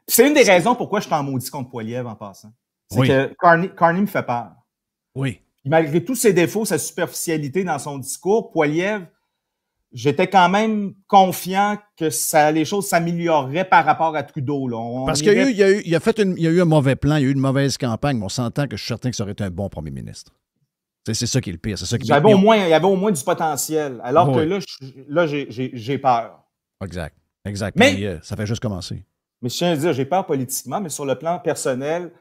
C'est une des raisons pourquoi je suis en maudit contre Poilievre en passant. C'est que Carney me fait peur. Oui. Et malgré tous ses défauts, sa superficialité dans son discours, Poilievre, j'étais quand même confiant que les choses s'amélioreraient par rapport à Trudeau. Là. Parce qu'il y a eu un mauvais plan, il y a eu une mauvaise campagne, mais on s'entend que je suis certain que ça aurait été un bon premier ministre. C'est ça qui est le pire. Il y avait au moins du potentiel. Alors que là, j'ai peur. Exact. Mais ça fait juste commencer. Mais je tiens à dire, j'ai peur politiquement, mais sur le plan personnel,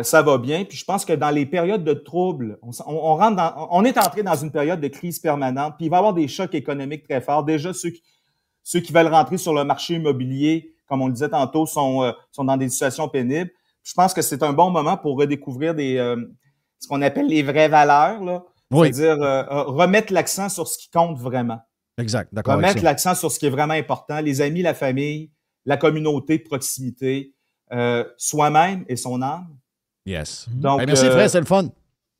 ça va bien. Puis je pense que dans les périodes de troubles, on est entré dans une période de crise permanente. Puis il va y avoir des chocs économiques très forts. Déjà, ceux qui veulent rentrer sur le marché immobilier comme on le disait tantôt, sont dans des situations pénibles. Je pense que c'est un bon moment pour redécouvrir ce qu'on appelle les vraies valeurs, là. Oui. C'est-à-dire remettre l'accent sur ce qui compte vraiment. Exact, d'accord. avec Remettre ça. l'accent sur ce qui est vraiment important, les amis, la famille, la communauté de proximité, soi-même et son âme. Yes. Donc, Merci, Fred, c'est le fun.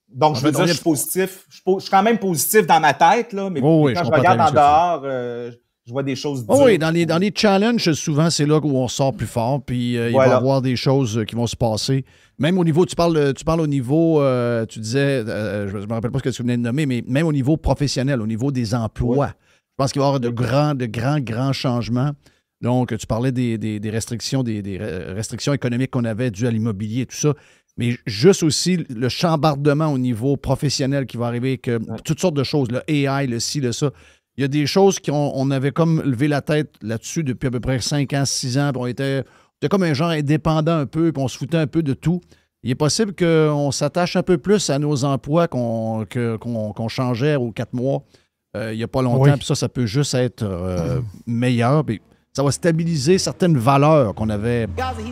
Donc, je veux dire, je suis positif. Je suis quand même positif dans ma tête, là, mais Oui, quand je je comprends regarde très en bien dehors, je vois des choses dures. Oui, dans les challenges, souvent, c'est là où on sort plus fort, puis il va y avoir des choses qui vont se passer. Même au niveau, tu parles au niveau, tu disais, je ne me rappelle pas ce que tu venais de nommer, mais même au niveau professionnel, au niveau des emplois, je pense qu'il va y avoir de grands changements. Donc, tu parlais des restrictions, des restrictions économiques qu'on avait dues à l'immobilier et tout ça. Mais juste aussi le chambardement au niveau professionnel qui va arriver, que toutes sortes de choses, le AI, le ci, le ça. Il y a des choses qu'on avait comme levé la tête là-dessus depuis à peu près 5 ans, 6 ans, puis on était comme un genre indépendant un peu, puis on se foutait un peu de tout. Il est possible qu'on s'attache un peu plus à nos emplois qu'on changeait aux 4 mois il n'y a pas longtemps, puis ça peut juste être meilleur, puis ça va stabiliser certaines valeurs qu'on avait perdues.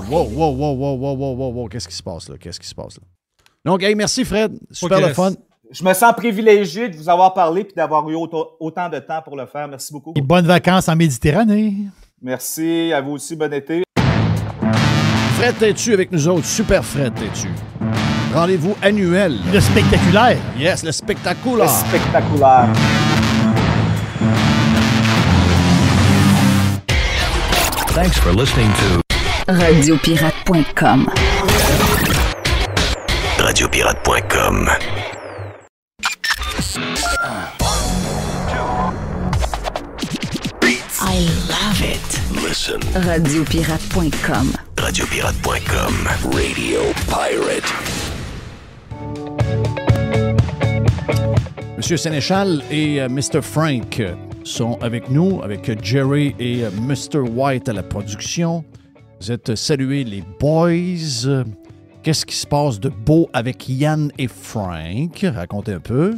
Wow. Qu'est-ce qui se passe là? Donc, hey, merci Fred. Super le fun. Je me sens privilégié de vous avoir parlé et d'avoir eu autant de temps pour le faire. Merci beaucoup. Et bonnes vacances en Méditerranée. Merci. À vous aussi. Bon été. Fred, t'es-tu avec nous autres? Super Fred, t'es-tu? Rendez-vous annuel. Le spectaculaire. Yes, le spectaculaire. Le spectaculaire. Thanks for listening to Radiopirate.com. Radiopirate.com. I love it. Listen. Radiopirate.com. Radiopirate.com. Radio Pirate. Monsieur Sénéchal et Mr. Frank sont avec nous, avec Jerry et Mr. White à la production. Vous êtes salués, les boys. Qu'est-ce qui se passe de beau avec Yann et Frank? Racontez un peu.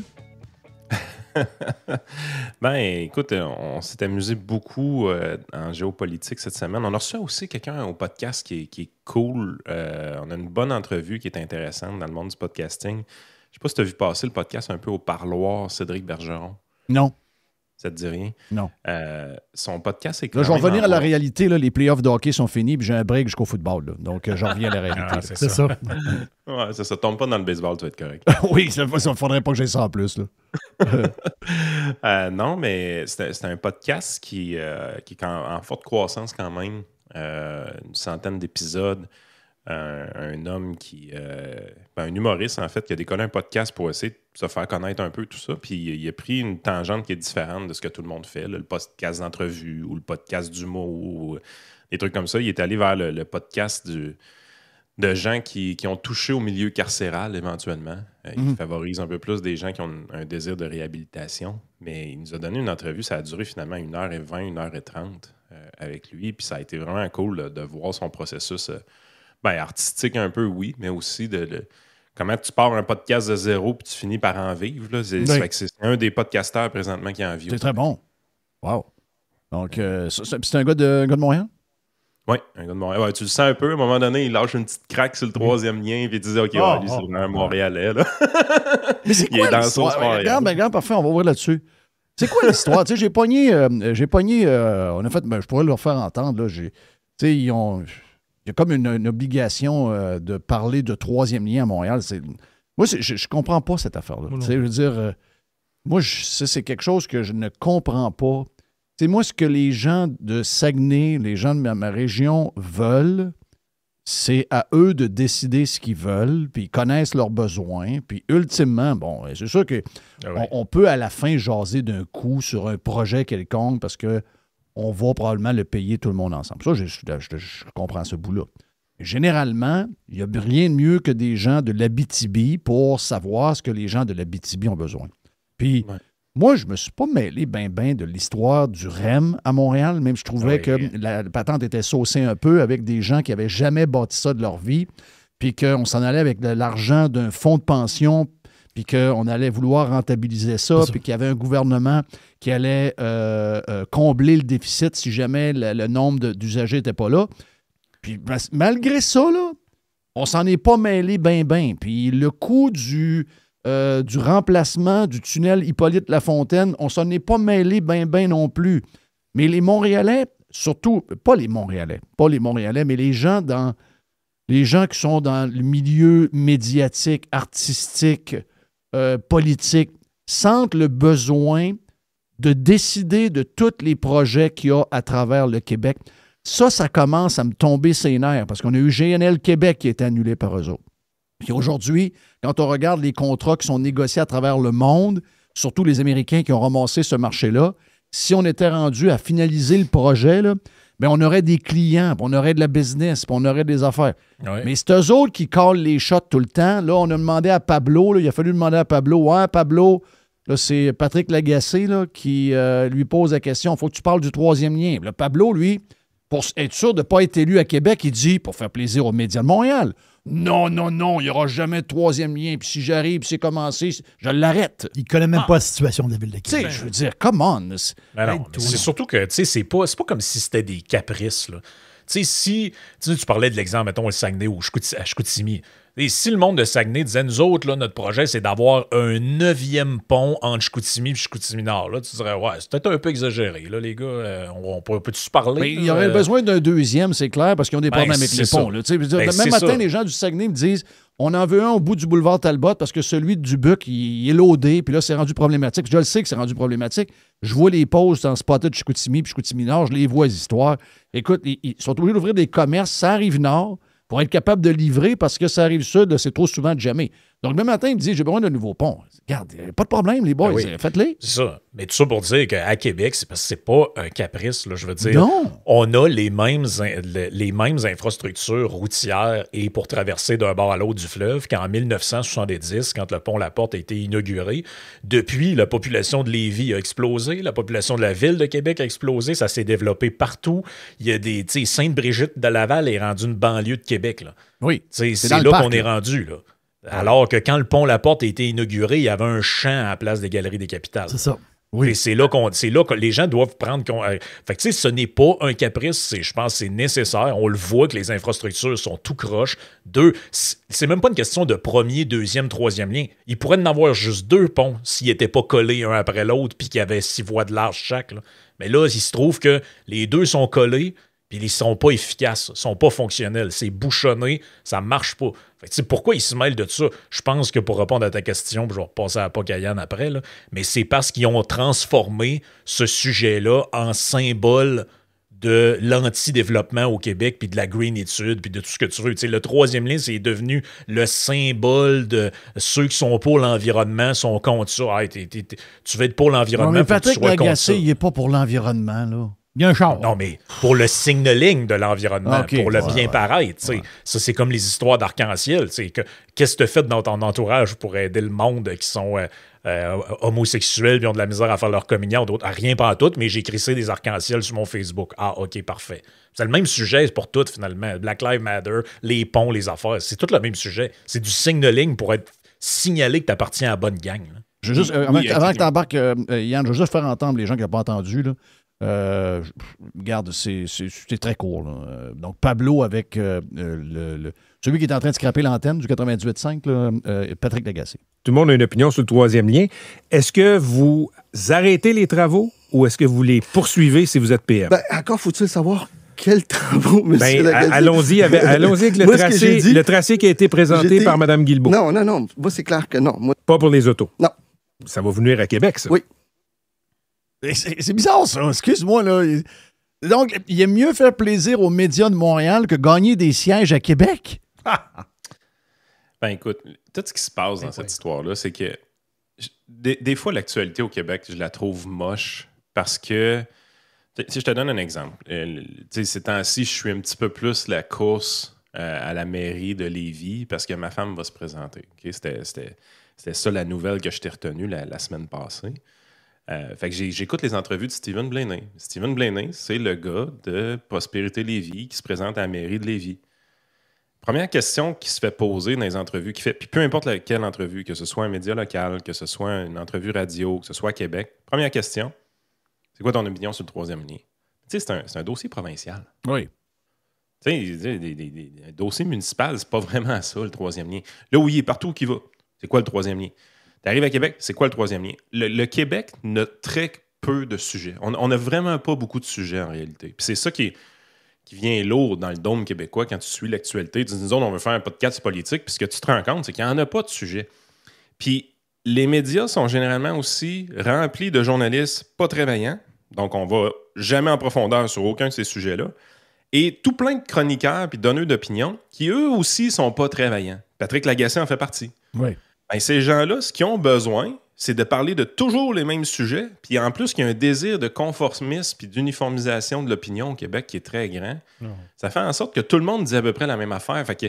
Ben, écoute, on s'est amusé beaucoup en géopolitique cette semaine. On a reçu aussi quelqu'un au podcast qui est cool. On a une bonne entrevue qui est intéressante dans le monde du podcasting. Je sais pas si tu as vu passer le podcast un peu au parloir, Cédric Bergeron. Non. Ça te dit rien? Non. Son podcast est quand Là, je vais même revenir en à la voie. réalité. Là, les playoffs de hockey sont finis, puis j'ai un break jusqu'au football. Là. Donc, je reviens à la réalité. C'est ça. Ouais, c'est ça. Tombe pas dans le baseball, tu vas être correct. Oui, ça ne faudrait pas que j'aie ça en plus. Là. Non, mais c'est un podcast qui est en forte croissance quand même. Une centaine d'épisodes. Un homme un humoriste, en fait, qui a décollé un podcast pour essayer de se faire connaître un peu tout ça. Puis il a pris une tangente qui est différente de ce que tout le monde fait, là, le podcast d'entrevue ou le podcast d'humour ou des trucs comme ça. Il est allé vers le podcast de gens qui ont touché au milieu carcéral éventuellement. Il favorise un peu plus des gens qui ont un désir de réhabilitation. Mais il nous a donné une entrevue, ça a duré finalement 1h20, 1h30 avec lui. Puis ça a été vraiment cool là, de voir son processus artistique un peu, oui, mais aussi de comment tu pars un podcast de zéro puis tu finis par en vivre. Là. C'est un des podcasteurs présentement qui en vit. C'est très bon. Wow. Donc, c'est un gars de Montréal? Oui, un gars de Montréal. Ouais, tu le sens un peu. À un moment donné, il lâche une petite craque sur le troisième lien puis il dit OK, lui, c'est vraiment Montréalais. Là. Mais c'est quoi l'histoire? Regarde, parfait, on va voir là-dessus. C'est quoi l'histoire? Tu sais, j'ai pogné, on a fait, je pourrais leur faire entendre, là, tu sais, il y a comme une obligation de parler de troisième lien à Montréal. Moi, je comprends pas cette affaire-là. Je veux dire, moi, c'est quelque chose que je ne comprends pas. T'sais, moi, ce que les gens de Saguenay, les gens de ma région veulent, c'est à eux de décider ce qu'ils veulent, puis ils connaissent leurs besoins. Puis ultimement, bon, c'est sûr qu'on peut à la fin jaser d'un coup sur un projet quelconque parce que on va probablement le payer tout le monde ensemble. Ça, je comprends ce bout-là. Généralement, il n'y a rien de mieux que des gens de l'Abitibi pour savoir ce que les gens de l'Abitibi ont besoin. Puis, moi, je me suis pas mêlé ben de l'histoire du REM à Montréal. Même je trouvais que la patente était saucée un peu avec des gens qui n'avaient jamais bâti ça de leur vie, puis qu'on s'en allait avec de l'argent d'un fonds de pension, puis qu'on allait vouloir rentabiliser ça, puis qu'il y avait un gouvernement qui allait combler le déficit si jamais le nombre d'usagers n'était pas là. Puis malgré ça, là, on s'en est pas mêlé ben. Puis le coût du remplacement du tunnel Hippolyte-Lafontaine, on s'en est pas mêlé ben non plus. Mais les Montréalais, surtout, pas les Montréalais, mais les gens qui sont dans le milieu médiatique, artistique, politique, sentent le besoin de décider de tous les projets qu'il y a à travers le Québec. Ça commence à me tomber ses nerfs parce qu'on a eu GNL Québec qui a été annulé par eux autres. Puis aujourd'hui, quand on regarde les contrats qui sont négociés à travers le monde, surtout les Américains qui ont ramassé ce marché-là, si on était rendu à finaliser le projet, là, bien, on aurait des clients, puis on aurait de la business, puis on aurait des affaires. Ouais. Mais c'est eux autres qui collent les shots tout le temps. Là, on a demandé à Pablo, là, il a fallu demander à Pablo. Ouais, Pablo, là, c'est Patrick Lagacé là, qui lui pose la question. Il faut que tu parles du troisième lien. Là, Pablo, lui, pour être sûr de ne pas être élu à Québec, il dit, pour faire plaisir aux médias de Montréal, non, il n'y aura jamais de troisième lien. Puis si j'arrive, puis c'est commencé, je l'arrête. Il ne connaît même pas la situation de la ville de Tu sais, Québec. je veux dire, come on. Ben non, mais c'est surtout que, tu sais, c'est pas comme si c'était des caprices, là. Tu sais, si tu parlais de l'exemple, mettons, le Saguenay ou à Chicoutimi. Et si le monde de Saguenay disait, nous autres, là, notre projet, c'est d'avoir un 9e pont entre Chicoutimi et Chicoutimi-Nord, là, tu dirais, ouais, c'est peut-être un peu exagéré, là, les gars. On peut-tu se parler? Mais il y aurait besoin d'un deuxième, c'est clair, parce qu'ils ont des problèmes avec les ponts. Là. Même matin, les gens du Saguenay me disent, on en veut un au bout du boulevard Talbot parce que celui de Dubuc, il est loadé, puis là, c'est rendu problématique. Je le sais que c'est rendu problématique. Je vois les pauses dans Spotted Chicoutimi puis Chicoutimi-Nord, je les vois, les histoires. Écoute, ils sont obligés d'ouvrir des commerces, ça arrive nord, pour être capable de livrer parce que ça arrive sud, c'est trop souvent de jamais. Donc, le matin, il me dit, j'ai besoin d'un nouveau pont. Regarde, pas de problème, les boys, Ben oui. faites-les. C'est ça. Mais tout ça pour dire qu'à Québec, c'est parce que c'est pas un caprice, là, je veux dire. Non. On a les mêmes infrastructures routières et pour traverser d'un bord à l'autre du fleuve qu'en 1970, quand le pont La Porte a été inauguré. Depuis, la population de Lévis a explosé, la population de la ville de Québec a explosé, ça s'est développé partout. Il y a des, tu sais, Sainte-Brigitte de Laval est rendue une banlieue de Québec, là. Oui. C'est dans là le parc, qu'on est là. rendu, là. Alors que quand le pont La Porte a été inauguré, il y avait un champ à la place des Galeries des Capitales. C'est ça. Et c'est là que les gens doivent prendre... Fait que tu sais, ce n'est pas un caprice, je pense que c'est nécessaire. On le voit que les infrastructures sont tout croches. C'est même pas une question de premier, deuxième, troisième lien. Il pourrait en avoir juste 2 ponts s'ils n'étaient pas collés un après l'autre puis qu'il y avait 6 voies de large chaque. Là. Mais là, il se trouve que les 2 sont collés puis ils sont pas efficaces, sont pas fonctionnels. C'est bouchonné, ça marche pas. Fait que, pourquoi ils se mêlent de ça? Je pense que pour répondre à ta question, puis je vais repasser à Pocayane après, là, mais c'est parce qu'ils ont transformé ce sujet-là en symbole de l'anti-développement au Québec, puis de la greenitude, puis de tout ce que tu veux. Tu sais, le troisième lien, c'est devenu le symbole de ceux qui sont pour l'environnement, sont contre ça. Hey, tu veux être pour l'environnement, Mais faut que tu Patrick sois contre ça. Lagacé, il n'est pas pour l'environnement, là. Il y a un char. Non, mais pour le signaling de l'environnement, OK, pour le ouais, bien paraître. Tu sais. Ça, c'est comme les histoires d'arc-en-ciel. Tu sais, qu'est-ce que tu as fait dans ton entourage pour aider le monde qui sont homosexuels et ont de la misère à faire leur communion? D'autres, rien pas en tout, mais j'ai crissé des arc-en-ciel sur mon Facebook. Ah, OK, parfait. C'est le même sujet pour tout, finalement. Black Lives Matter, les ponts, les affaires. C'est tout le même sujet. C'est du signaling pour être signalé que tu appartiens à la bonne gang. Là. Je veux juste, avant que tu embarques, Yann, je veux juste faire entendre les gens qui n'ont pas entendu. Là. Regarde, c'est très court. Là. Donc, Pablo avec celui qui est en train de scraper l'antenne du 98.5, là, Patrick Lagacé. Tout le monde a une opinion sur le troisième lien. Est-ce que vous arrêtez les travaux ou est-ce que vous les poursuivez si vous êtes PM? Ben, encore faut-il savoir quels travaux, M. Lagacé? Allons-y avec le tracé qui a été présenté par Mme Guilbeault. Non. Moi, c'est clair que non. Moi... Pas pour les autos. Non. Ça va venir à Québec, ça. Oui. C'est bizarre, ça. Excuse-moi, là. Donc, il est mieux faire plaisir aux médias de Montréal que gagner des sièges à Québec. Ben écoute, tout ce qui se passe dans cette histoire-là, c'est que des fois, l'actualité au Québec, je la trouve moche parce que, si je te donne un exemple, ces temps-ci, je suis un petit peu plus la course à la mairie de Lévis parce que ma femme va se présenter. Okay? C'était ça la nouvelle que je t'ai retenue la semaine passée. Fait que j'écoute les entrevues de Stephen Blaney. Stephen Blaney, c'est le gars de Prospérité Lévis qui se présente à la mairie de Lévis. première question qui se fait poser dans les entrevues, puis peu importe quelle entrevue, que ce soit un média local, que ce soit une entrevue radio, que ce soit à Québec, première question, c'est quoi ton opinion sur le troisième lien? Tu sais, c'est un dossier provincial. Oui. Tu sais, un dossier municipal, c'est pas vraiment ça, le troisième lien. Là où il est, partout où il va, c'est quoi le troisième lien? Tu arrives à Québec, c'est quoi le troisième lien? Le Québec n'a très peu de sujets. On n'a vraiment pas beaucoup de sujets en réalité. Puis c'est ça qui vient lourd dans le dôme québécois quand tu suis l'actualité. Tu dis, nous autres, on veut faire un podcast politique, puis ce que tu te rends compte, c'est qu'il n'y en a pas de sujet. Puis les médias sont généralement aussi remplis de journalistes pas très vaillants, donc on va jamais en profondeur sur aucun de ces sujets-là, et tout plein de chroniqueurs puis donneurs d'opinion qui, eux aussi, sont pas très vaillants. Patrick Lagacé en fait partie. Oui. Ben, ces gens-là, ce qu'ils ont besoin, c'est de parler de toujours les mêmes sujets, puis en plus, qu'il y a un désir de conformisme puis d'uniformisation de l'opinion au Québec qui est très grand. Non. Ça fait en sorte que tout le monde dit à peu près la même affaire. Fait que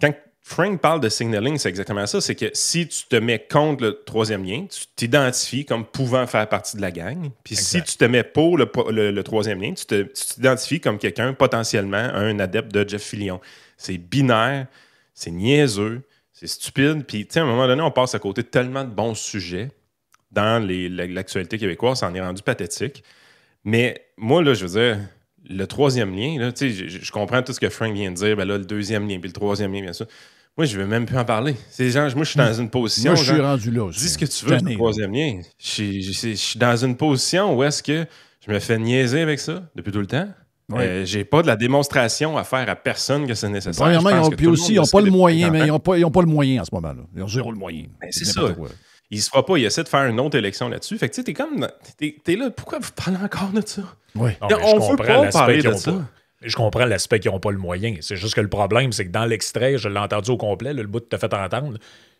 quand Frank parle de signaling, c'est exactement ça. C'est que si tu te mets contre le troisième lien, tu t'identifies comme pouvant faire partie de la gang. Puis si tu te mets pour le troisième lien, tu t'identifies comme quelqu'un, potentiellement, un adepte de Jeff Fillion. C'est binaire, c'est niaiseux, c'est stupide. Puis, tu sais, à un moment donné, on passe à côté de tellement de bons sujets dans l'actualité québécoise. Ça en est rendu pathétique. Mais moi, là, je veux dire, le troisième lien, là, tu sais, je comprends tout ce que Frank vient de dire. Ben là, le deuxième lien, puis le troisième lien, bien sûr. Moi, je ne veux même plus en parler. C'est genre, moi, je suis dans une position. Moi, je suis rendu là aussi. Dis ce que tu veux, le troisième lien. Je suis dans une position où est-ce que je me fais niaiser avec ça depuis tout le temps. Oui. J'ai pas de la démonstration à faire à personne que c'est nécessaire. Premièrement, ils n'ont pas le moyen, mais ils n'ont pas le moyen en ce moment-là. Ils ont zéro le moyen. Ben, c'est ça. Il se fera pas. Il essaie de faire une autre élection là-dessus. Fait que tu sais, t'es comme. T'es là. Pourquoi vous parlez encore de ça? Oui. Non, on veut pas parler de ça. Je comprends l'aspect qu'ils n'ont pas le moyen. C'est juste que le problème, c'est que dans l'extrait, je l'ai entendu au complet, le bout que tu as fait entendre,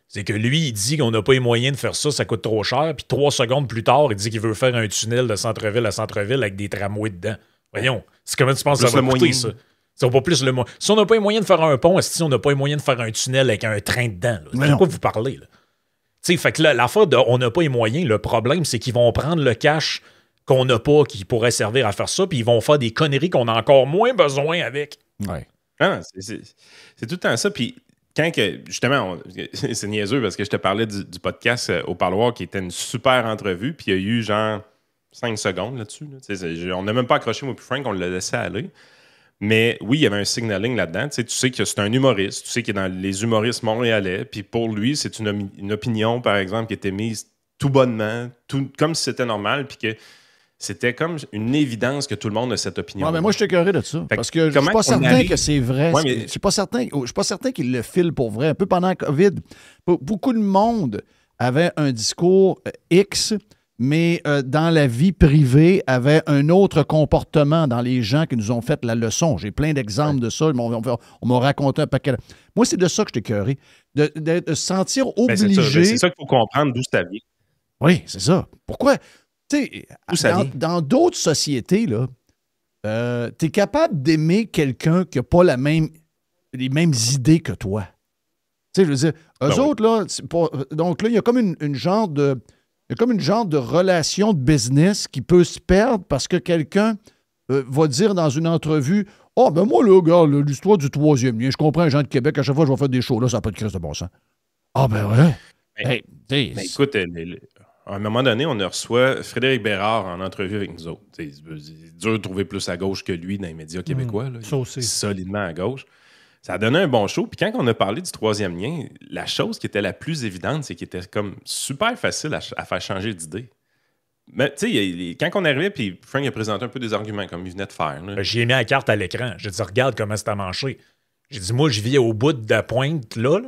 c'est que lui, il dit qu'on n'a pas les moyens de faire ça, ça coûte trop cher. Puis 3 secondes plus tard, il dit qu'il veut faire un tunnel de centre-ville à centre-ville avec des tramways dedans. Voyons, c'est comment tu penses que ça va coûter, ça? Ça va pas plus le moyen. Si on n'a pas les moyens de faire un pont, si on n'a pas les moyens de faire un tunnel avec un train dedans, de quoi vous parlez? Tu sais, fait que là, l'affaire de on n'a pas les moyens, le problème, c'est qu'ils vont prendre le cash qu'on n'a pas, qui pourrait servir à faire ça, puis ils vont faire des conneries qu'on a encore moins besoin avec. Oui. Ah, c'est tout le temps ça. Puis quand que, justement, c'est niaiseux parce que je te parlais du podcast au Parloir qui était une super entrevue, puis il y a eu genre 5 secondes là-dessus. Là. On n'a même pas accroché, moi puis Frank, on l'a laissé aller. Mais oui, il y avait un signaling là-dedans. Tu sais que c'est un humoriste, tu sais qu'il est dans les humoristes montréalais, puis pour lui, c'est une opinion, par exemple, qui était mise tout bonnement, comme si c'était normal, puis que c'était comme une évidence que tout le monde a cette opinion. Ouais, mais moi, je t'écœurais de ça. Parce que je ne suis pas certain que c'est vrai. Ouais, mais... Je suis pas certain qu'il le file pour vrai. Un peu pendant la COVID, beaucoup de monde avait un discours X, mais dans la vie privée, avait un autre comportement dans les gens qui nous ont fait la leçon. J'ai plein d'exemples de ça. On m'a raconté un paquet. Moi, c'est de ça que je t'écœurais. De se sentir obligé. C'est ça qu'il faut comprendre d'où ça vient. Oui, c'est ça. Pourquoi? Tu sais, dans d'autres sociétés, là, tu es capable d'aimer quelqu'un qui n'a pas les mêmes idées que toi. Tu sais, je veux dire, eux autres, là, donc là, il y a comme une genre de relation de business qui peut se perdre parce que quelqu'un va dire dans une entrevue « Ah, ben moi, là, regarde, l'histoire du troisième lien, je comprends les gens de Québec, à chaque fois que je vais faire des shows, là, ça n'a pas de crise de bon sens. » Ah, ben ouais. Écoute, à un moment donné, on reçoit Frédéric Bérard en entrevue avec nous autres. C'est dur de trouver plus à gauche que lui dans les médias québécois. Là. Ça aussi. Solidement à gauche. Ça a donné un bon show. Puis quand on a parlé du troisième lien, la chose qui était la plus évidente, c'est qu'il était comme super facile à faire changer d'idée. Mais tu sais, quand on arrivait, puis Frank a présenté un peu des arguments comme il venait de faire. J'ai mis la carte à l'écran. J'ai dit, regarde comment c'est à mancher. J'ai dit, moi, je vis au bout de la pointe, là.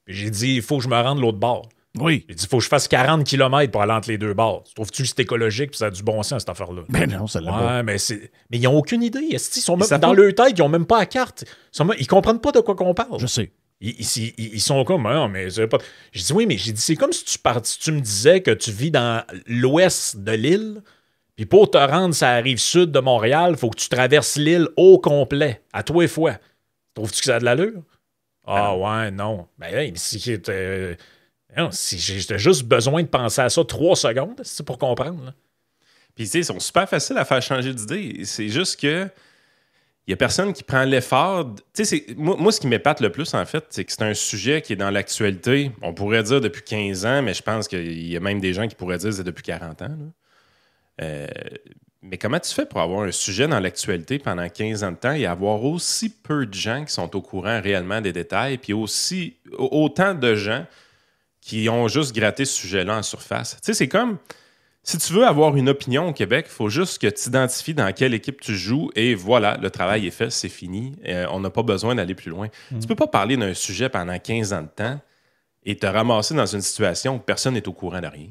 Puis j'ai dit, il faut que je me rende de l'autre bord. Oui. J'ai dit, il faut que je fasse 40 km pour aller entre les deux bords. Trouves-tu que c'est écologique et ça a du bon sens, cette affaire-là? Ben non, ça l'a pas. Mais ils n'ont aucune idée. Ils sont même dans leur tête, ils n'ont même pas la carte. Ils comprennent pas de quoi qu'on parle. Je sais. Ils sont comme, non, mais c'est pas. J'ai dit, oui, mais j'ai dit, c'est comme si tu me disais que tu vis dans l'ouest de l'île, puis pour te rendre sur la rive sud de Montréal, il faut que tu traverses l'île au complet, à tous les fois. Trouves-tu que ça a de l'allure? Ah, ouais, non. Ben, si j'ai juste besoin de penser à ça 3 secondes, c'est pour comprendre. Là. Puis, tu sais, ils sont super faciles à faire changer d'idée. C'est juste que il n'y a personne qui prend l'effort. Tu sais, moi, ce qui m'épate le plus, en fait, c'est que c'est un sujet qui est dans l'actualité. On pourrait dire depuis 15 ans, mais je pense qu'il y a même des gens qui pourraient dire que c'est depuis 40 ans. Mais comment tu fais pour avoir un sujet dans l'actualité pendant 15 ans de temps et avoir aussi peu de gens qui sont au courant réellement des détails, puis aussi autant de gens qui ont juste gratté ce sujet-là en surface? Tu sais, c'est comme... Si tu veux avoir une opinion au Québec, il faut juste que tu identifies dans quelle équipe tu joues et voilà, le travail est fait, c'est fini. On n'a pas besoin d'aller plus loin. Tu peux pas parler d'un sujet pendant 15 ans de temps et te ramasser dans une situation où personne n'est au courant de rien.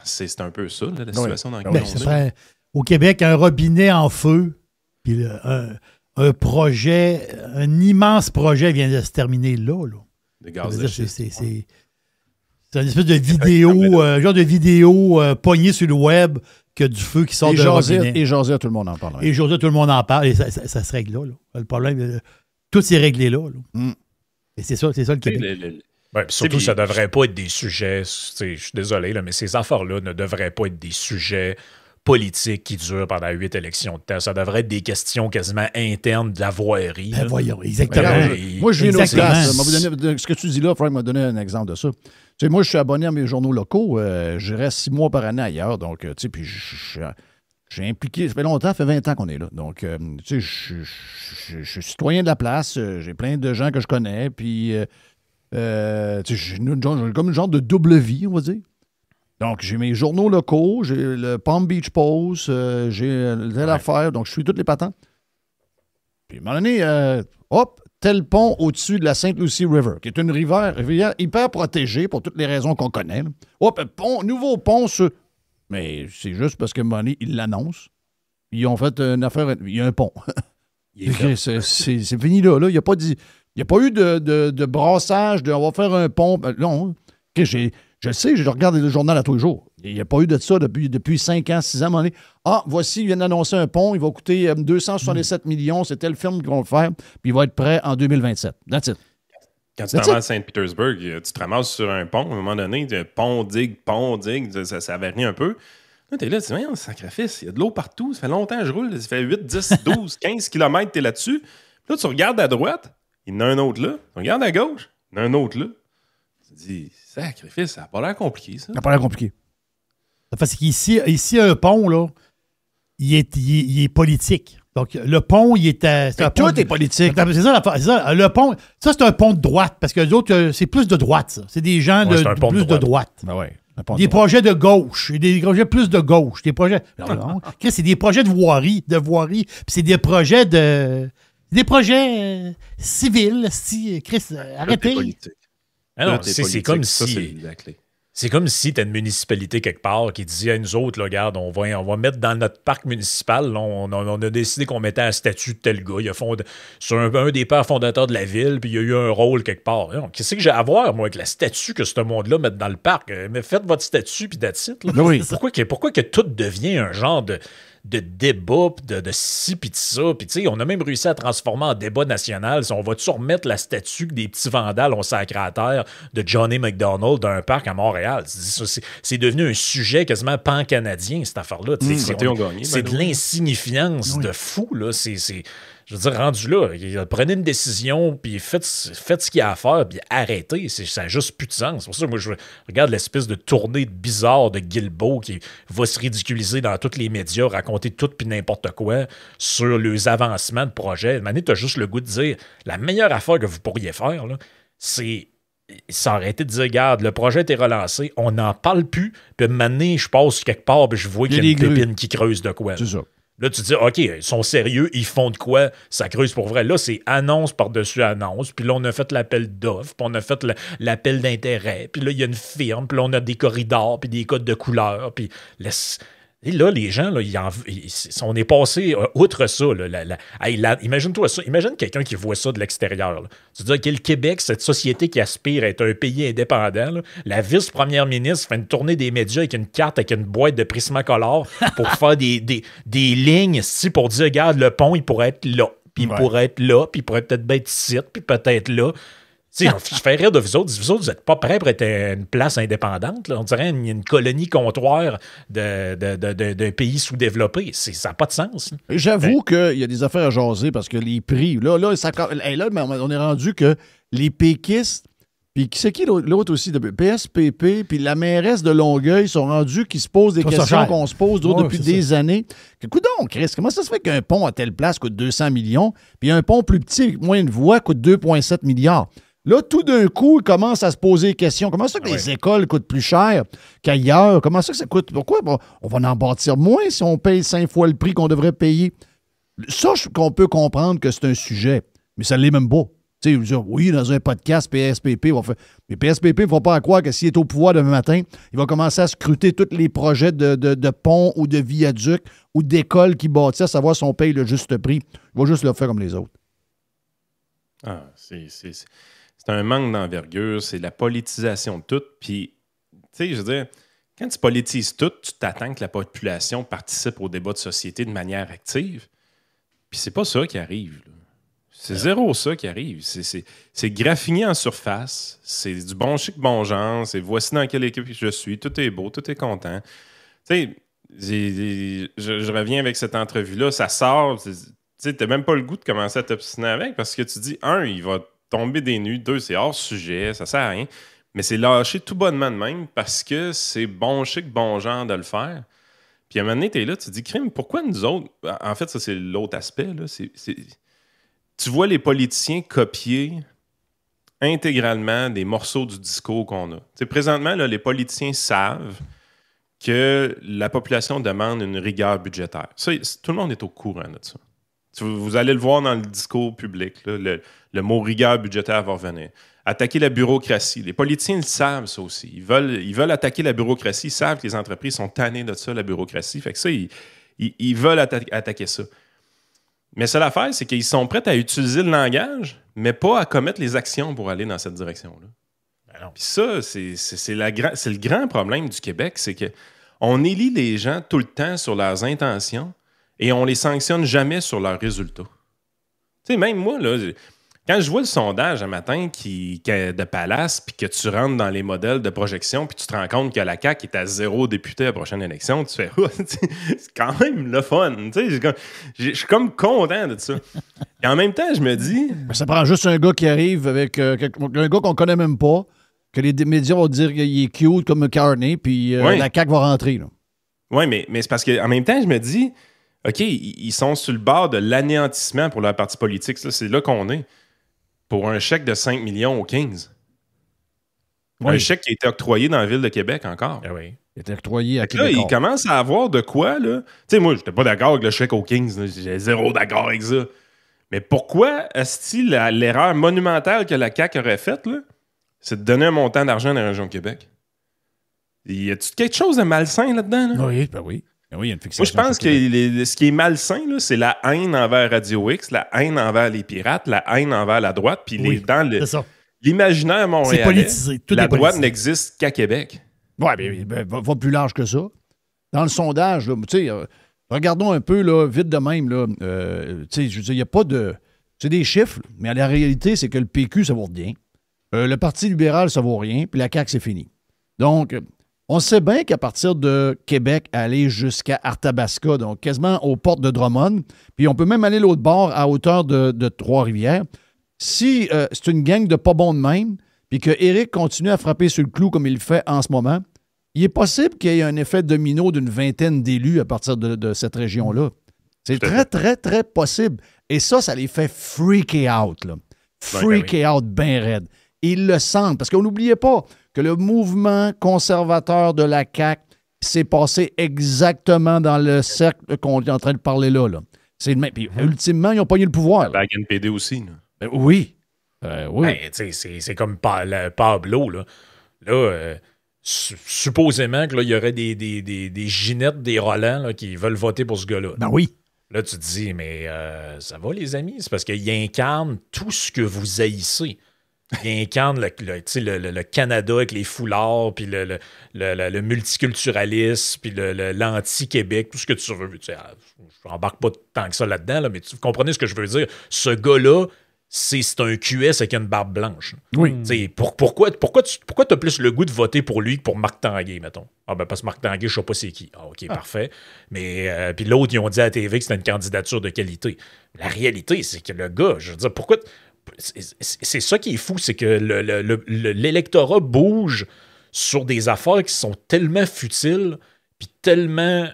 C'est un peu ça, là, la situation dans laquelle on est. Au Québec, un robinet en feu, puis un projet, un immense projet vient de se terminer là. De gaz de schiste. C'est une espèce de vidéo, genre de vidéo pognée sur le web que du feu qui sort de robinet. Et José, tout le monde en parle. Et José, tout le monde en parle. Et ça se règle là. Le problème, tout s'est réglé là. Et c'est ça le Québec. Ouais, surtout, ça ne devrait pas être des sujets, je suis désolé, là, mais ces affaires-là ne devraient pas être des sujets politiques qui durent pendant 8 élections de temps. Ça devrait être des questions quasiment internes de la voirie. Ben voyons, exactement. Moi, je viens d'autre place. Ce que tu dis là, Frank m'a donné un exemple de ça. Tu sais, moi, je suis abonné à mes journaux locaux. Je reste 6 mois par année ailleurs. Donc, tu sais, puis j'ai impliqué. Ça fait longtemps, ça fait 20 ans qu'on est là. Donc, tu sais, je suis citoyen de la place. J'ai plein de gens que je connais. Puis, tu sais, j'ai comme une genre de double vie, on va dire. Donc, j'ai mes journaux locaux, j'ai le Palm Beach Post, j'ai telle affaire, donc je suis toutes les patentes. Puis, à un moment donné, tel pont au-dessus de la St. Lucie River, qui est une rivière hyper protégée pour toutes les raisons qu'on connaît. Nouveau pont sur... Mais c'est juste parce que Money, ils l'annoncent. Ils ont fait une affaire... Il y a un pont. C'est fini là. Il n'y a pas eu de brassage, on va faire un pont. Non. Je sais, je regarde le journal à tous les jours. Il n'y a pas eu de ça depuis 5 ans, 6 ans. Voici, ils viennent d'annoncer un pont, il va coûter 267 millions, c'est telle firme qui va le faire, puis il va être prêt en 2027. That's it. Quand tu t'en vas à Saint-Pétersbourg, tu te ramasses sur un pont, à un moment donné, pont, digue, ça varie un peu. Là, t'es là, tu dis, sacrifice, il y a de l'eau partout, ça fait longtemps que je roule, ça fait 8, 10, 12, 15 km, t'es là-dessus. Puis là, tu regardes à droite, il y en a un autre là. Tu regardes à gauche, il y en a un autre là. Tu te dis, sacrifice, ça n'a pas l'air compliqué, ça. Ça n'a pas l'air compliqué. Parce qu'ici, un pont, là, il est politique. Donc, le pont, il est... Tout est politique. C'est ça, le pont, ça, c'est un pont de droite, parce que les autres, c'est plus de droite, ça. C'est des gens plus de droite. Ben ouais. Des projets de gauche, des projets plus de gauche, des projets... Non, c'est des projets de voirie, puis c'est des projets civils, Chris, arrêtez. C'est comme si... C'est comme si tu as une municipalité quelque part qui dit à nous autres, là, regarde, on va mettre dans notre parc municipal, là, on a décidé qu'on mettait un statut de tel gars. Il a sur un des pères fondateurs de la ville, puis il y a eu un rôle quelque part. Qu'est-ce que j'ai à voir, moi, avec la statue que ce monde-là mette dans le parc? Mais faites votre statut, puis that's it. Là. Oui. Pourquoi que tout devient un genre de débat, de ci, puis de ça. Puis, tu sais, on a même réussi à transformer en débat national. On va-tu remettre la statue que des petits vandales ont sacré à terre de Johnny McDonald d'un parc à Montréal? C'est devenu un sujet quasiment pan-canadien, cette affaire-là. C'est de l'insignifiance de fou, là. Je veux dire, rendu là, prenez une décision, puis faites ce qu'il y a à faire, puis arrêtez. Ça n'a juste plus de sens. C'est pour ça que moi, je regarde l'espèce de tournée bizarre de Guilbeault qui va se ridiculiser dans tous les médias, raconter tout puis n'importe quoi sur les avancements de projet. Mané, tu as juste le goût de dire, la meilleure affaire que vous pourriez faire, là, c'est s'arrêter de dire, regarde, le projet est relancé, on n'en parle plus, puis Mané, je passe quelque part, puis je vois qu'il y a une pépine qui creuse de quoi. C'est ça. Là, tu te dis, OK, ils sont sérieux, ils font de quoi? Ça creuse pour vrai. Là, c'est annonce par-dessus annonce. Puis là, on a fait l'appel d'offres, puis on a fait l'appel d'intérêt. Puis là, il y a une firme, puis là, on a des corridors, puis des codes de couleurs. Puis et là, les gens, là, on est passé outre ça. Imagine-toi ça. Imagine quelqu'un qui voit ça de l'extérieur. Là. Tu dis que le Québec, cette société qui aspire à être un pays indépendant, là, la vice-première ministre fait une tournée des médias avec une carte, avec une boîte de Prismacolor pour faire des lignes ici pour dire, regarde, le pont, il pourrait être là. Puis il pourrait être là, puis il pourrait peut-être être ici, puis peut-être là. Je fais rire de vous autres. Vous autres, vous n'êtes pas prêts pour être une place indépendante. Là. On dirait une colonie comptoir d'un pays sous-développé. Ça n'a pas de sens. J'avoue qu'il y a des affaires à jaser parce que les prix, là on est rendu que les péquistes, puis c'est qui l'autre aussi, PSPP, puis la mairesse de Longueuil sont rendus qui se posent des questions qu'on se pose depuis des années. Écoute donc, Chris, comment ça se fait qu'un pont à telle place coûte 200 millions, puis un pont plus petit avec moins de voies coûte 2,7 milliards? Là, tout d'un coup, ils commencent à se poser des questions. Comment ça que les écoles coûtent plus cher qu'ailleurs? Comment ça que ça coûte? Pourquoi? Bon, on va en bâtir moins si on paye 5 fois le prix qu'on devrait payer. Ça, qu'on peut comprendre que c'est un sujet, mais ça ne l'est même pas. Tu sais, dire, oui, dans un podcast, PSPP va faire. Mais PSPP ne va pas croire que s'il est au pouvoir demain matin, il va commencer à scruter tous les projets de ponts ou de viaducs ou d'écoles qui bâtissent, à savoir si on paye le juste prix. Il va juste le faire comme les autres. Ah, c'est un manque d'envergure, c'est la politisation de tout. Puis, tu sais, je veux dire, quand tu politises tout, tu t'attends que la population participe au débat de société de manière active. Puis c'est pas ça qui arrive. Là. C'est zéro ça qui arrive. C'est graffiné en surface. C'est du bon chic, bon genre. C'est voici dans quelle équipe je suis. Tout est beau, tout est content. Tu sais, je reviens avec cette entrevue-là. Ça sort. Tu sais, t'as même pas le goût de commencer à t'obstiner avec parce que tu dis, il va tomber des nues. 2, c'est hors sujet. Ça sert à rien. Mais c'est lâché tout bonnement de même parce que c'est bon chic, bon genre de le faire. Puis à un moment donné, t'es là, tu te dis, crime, pourquoi nous autres... En fait, ça, c'est l'autre aspect. Là. Tu vois les politiciens copier intégralement des morceaux du discours qu'on a. T'sais, présentement, là, les politiciens savent que la population demande une rigueur budgétaire. Ça, tout le monde est au courant de ça. Vous allez le voir dans le discours public. Là, le mot rigueur budgétaire va revenir. Attaquer la bureaucratie. Les politiciens le savent, ça aussi. Ils veulent attaquer la bureaucratie. Ils savent que les entreprises sont tannées de ça, la bureaucratie. Fait que ça, ils veulent attaquer ça. Mais ça, l'affaire, c'est qu'ils sont prêts à utiliser le langage, mais pas à commettre les actions pour aller dans cette direction-là. Puis ça, c'est le grand problème du Québec, c'est qu'on élit les gens tout le temps sur leurs intentions et on les sanctionne jamais sur leurs résultats. Tu sais, même moi, là, quand je vois le sondage un matin de Palace, puis que tu rentres dans les modèles de projection, puis tu te rends compte que la CAQ est à 0 député à la prochaine élection, tu fais c'est quand même le fun. Je suis comme content de ça. Et en même temps, je me dis... Ça prend juste un gars qui arrive avec un gars qu'on connaît même pas, que les médias vont dire qu'il est cute comme Carney, puis la CAQ va rentrer. Oui, mais c'est parce qu'en même temps, je me dis, OK, ils sont sur le bord de l'anéantissement pour leur parti politique. C'est là qu'on est. Pour un chèque de 5 millions aux 15. Oui. Un chèque qui a été octroyé dans la ville de Québec encore. Ah oui. Il a été octroyé à Québec. Là, il commence à avoir de quoi, là. Tu sais, moi, j'étais pas d'accord avec le chèque aux 15. J'ai zéro d'accord avec ça. Mais pourquoi est-ce que l'erreur monumentale que la CAQ aurait faite, là, c'est de donner un montant d'argent dans la région de Québec? Y a-tu quelque chose de malsain là-dedans? Là? Oui, ben oui. Oui, il y a une fixation. Moi, je pense que ce qui est malsain, là, c'est la haine envers Radio X, la haine envers les pirates, la haine envers la droite. Puis dans l'imaginaire montréalais, c'est politisé. La droite n'existe qu'à Québec. Oui, mais va plus large que ça. Dans le sondage, regardons un peu là, vite de même. Là, je veux dire, il n'y a pas de... C'est des chiffres, mais la réalité, c'est que le PQ, ça vaut rien. Le Parti libéral, ça vaut rien. Puis la CAQ, c'est fini. Donc... On sait bien qu'à partir de Québec, aller jusqu'à Arthabasca, donc quasiment aux portes de Drummond, puis on peut même aller l'autre bord à hauteur de Trois-Rivières. Si c'est une gang de pas bons de même, puis que Éric continue à frapper sur le clou comme il le fait en ce moment, il est possible qu'il y ait un effet domino d'une vingtaine d'élus à partir de cette région-là. C'est très, très, très possible. Et ça les fait freaker out. Là. Freaker out bien raide. Ils le sentent, parce qu'on n'oubliait pas que le mouvement conservateur de la CAQ s'est passé exactement dans le cercle qu'on est en train de parler là. C'est le même. Puis, ultimement, ils n'ont pogné le pouvoir. La NPD aussi. Oui. Ben, c'est comme Pablo. Là, supposément que là, il y aurait des Ginettes, des Roland là, qui veulent voter pour ce gars-là. Ben oui. Là, tu te dis, mais ça va, les amis? C'est parce qu'il incarne tout ce que vous haïssez. Il incarne le Canada avec les foulards, puis le multiculturalisme, puis l'anti-Québec, tout ce que tu veux. Je n'embarque pas tant que ça là-dedans, là, mais vous comprenez ce que je veux dire. Ce gars-là, c'est un QS avec une barbe blanche. Oui. Pourquoi tu as plus le goût de voter pour lui que pour Marc Tanguay, mettons? Ah ben parce que Marc Tanguay, je sais pas c'est qui. Ah, OK, parfait. Mais puis l'autre, ils ont dit à la TV que c'était une candidature de qualité. La réalité, c'est que le gars, je veux dire, pourquoi... C'est ça qui est fou, c'est que l'électorat bouge sur des affaires qui sont tellement futiles puis tellement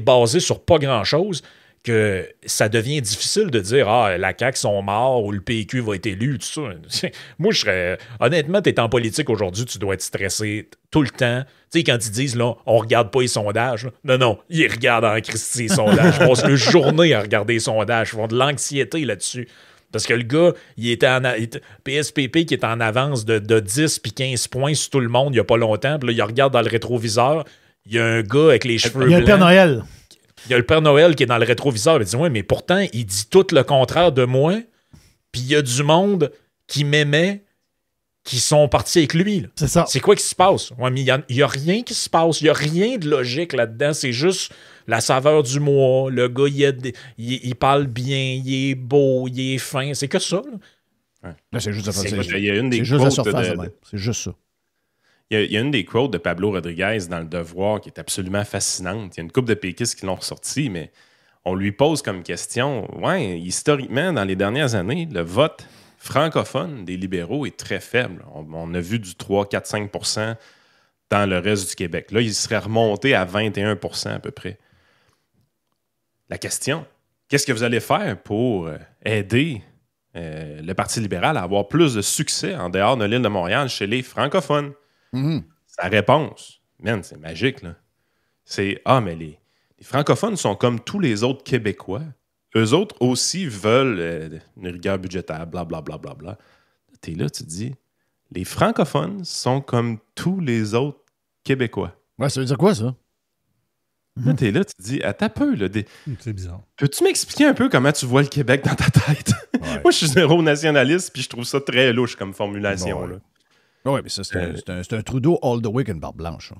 basées sur pas grand-chose que ça devient difficile de dire « Ah, la CAQ sont morts ou le PQ va être élu. » tout ça. Moi, je serais... Honnêtement, tu es en politique aujourd'hui, tu dois être stressé tout le temps. Tu sais, quand ils disent, là, on regarde pas les sondages. Là. Non, ils regardent en Christie les sondages. Ils passent une journée à regarder les sondages. Ils font de l'anxiété là-dessus. Parce que le gars, il était PSPP qui est en avance de 10 puis 15 points sur tout le monde il n'y a pas longtemps. Puis là, il regarde dans le rétroviseur. Il y a un gars avec les cheveux blancs. Il y a le Père Noël. Il y a le Père Noël qui est dans le rétroviseur. Il dit, ouais, mais pourtant, il dit tout le contraire de moi. Puis il y a du monde qui m'aimait, qui sont partis avec lui. Là. C'est ça. C'est quoi qui se passe? Ouais, mais il n'y a rien qui se passe. Il n'y a rien de logique là-dedans. C'est juste la saveur du mois. Le gars, il parle bien, il est beau, il est fin. C'est que ça. Là. Là, c'est juste à faire Il y a une des c'est juste la quotes surface. C'est juste ça. Il y a une des quotes de Pablo Rodriguez dans Le Devoir qui est absolument fascinante. Il y a une couple de péquistes qui l'ont ressorti, mais on lui pose comme question, ouais, historiquement, dans les dernières années, le vote francophone des libéraux est très faible. On a vu du 3, 4, 5% dans le reste du Québec. Là, il serait remonté à 21% à peu près. La question, qu'est-ce que vous allez faire pour aider le Parti libéral à avoir plus de succès en dehors de l'île de Montréal chez les francophones? Sa réponse, man, c'est magique, là. C'est, mais les francophones sont comme tous les autres Québécois. Eux autres aussi veulent une rigueur budgétaire, blablabla. Bla, bla, bla. T'es là, tu te dis, les francophones sont comme tous les autres Québécois. Ouais, ça veut dire quoi, ça? Là, t'es là, tu te dis, attends un peu, là. C'est bizarre. Peux-tu m'expliquer un peu comment tu vois le Québec dans ta tête? Ouais. Moi, je suis zéro nationaliste, puis je trouve ça très louche comme formulation, là. Oui, mais ça, c'est un Trudeau all the way avec une barbe blanche.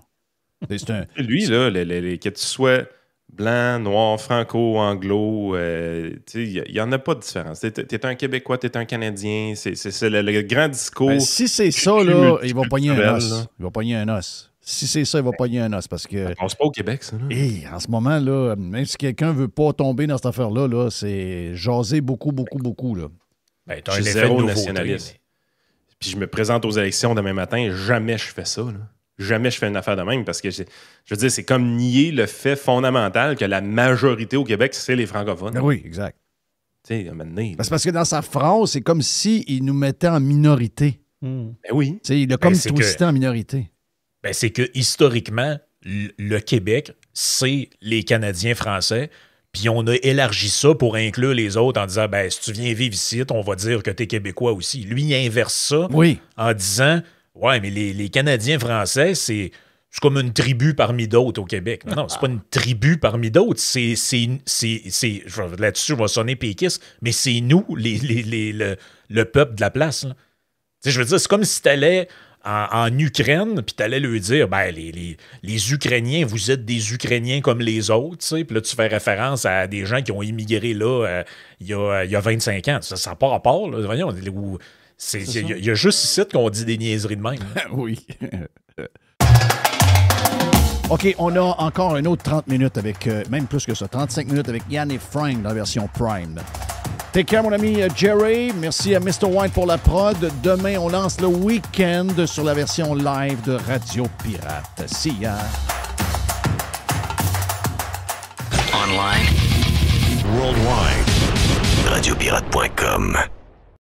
Lui, là, que tu sois blanc, noir, franco, anglo, il n'y en a pas de différence. T'es un Québécois, t'es un Canadien, c'est le grand discours. Ben, si c'est ça, là, il va pogner un os. Il va pogner un os. Si c'est ça, il va pogner un os parce que... Ça passe pas au Québec, ça. Et en ce moment, là, même si quelqu'un veut pas tomber dans cette affaire-là, là, c'est jaser beaucoup, là. Ben, je suis zéro nationaliste. Puis je me présente aux élections demain matin, jamais je fais ça. Là. Jamais je fais une affaire de même parce que, je veux dire, c'est comme nier le fait fondamental que la majorité au Québec, c'est les francophones. Ben oui, exact. Tu sais, maintenant... C'est parce que dans sa phrase, c'est comme s'il nous mettait en minorité. Ben oui. T'sais, il a comme twisté en minorité. Ben c'est que historiquement, le Québec, c'est les Canadiens français. Puis on a élargi ça pour inclure les autres en disant, ben si tu viens vivre ici, on va dire que t'es Québécois aussi. Lui, il inverse ça en disant, ouais, mais les Canadiens français, c'est comme une tribu parmi d'autres au Québec. Non, c'est pas une tribu parmi d'autres. Là-dessus, je vais sonner péquiste, mais c'est nous, le peuple de la place. Je veux dire, c'est comme si t'allais en Ukraine, puis t'allais lui dire, ben, les Ukrainiens, vous êtes des Ukrainiens comme les autres, tu sais, puis là, tu fais référence à des gens qui ont immigré là il y a 25 ans. Ça n'a pas rapport, là. Voyons, il y a juste ici qu'on dit des niaiseries de même. Oui. OK, on a encore un autre 30 minutes avec, même plus que ça, 35 minutes avec Yann et Frank dans la version Prime. Take care, mon ami Jerry. Merci à Mr. White pour la prod. Demain, on lance le week-end sur la version live de Radio Pirate. See ya. Online. Worldwide. Radiopirate.com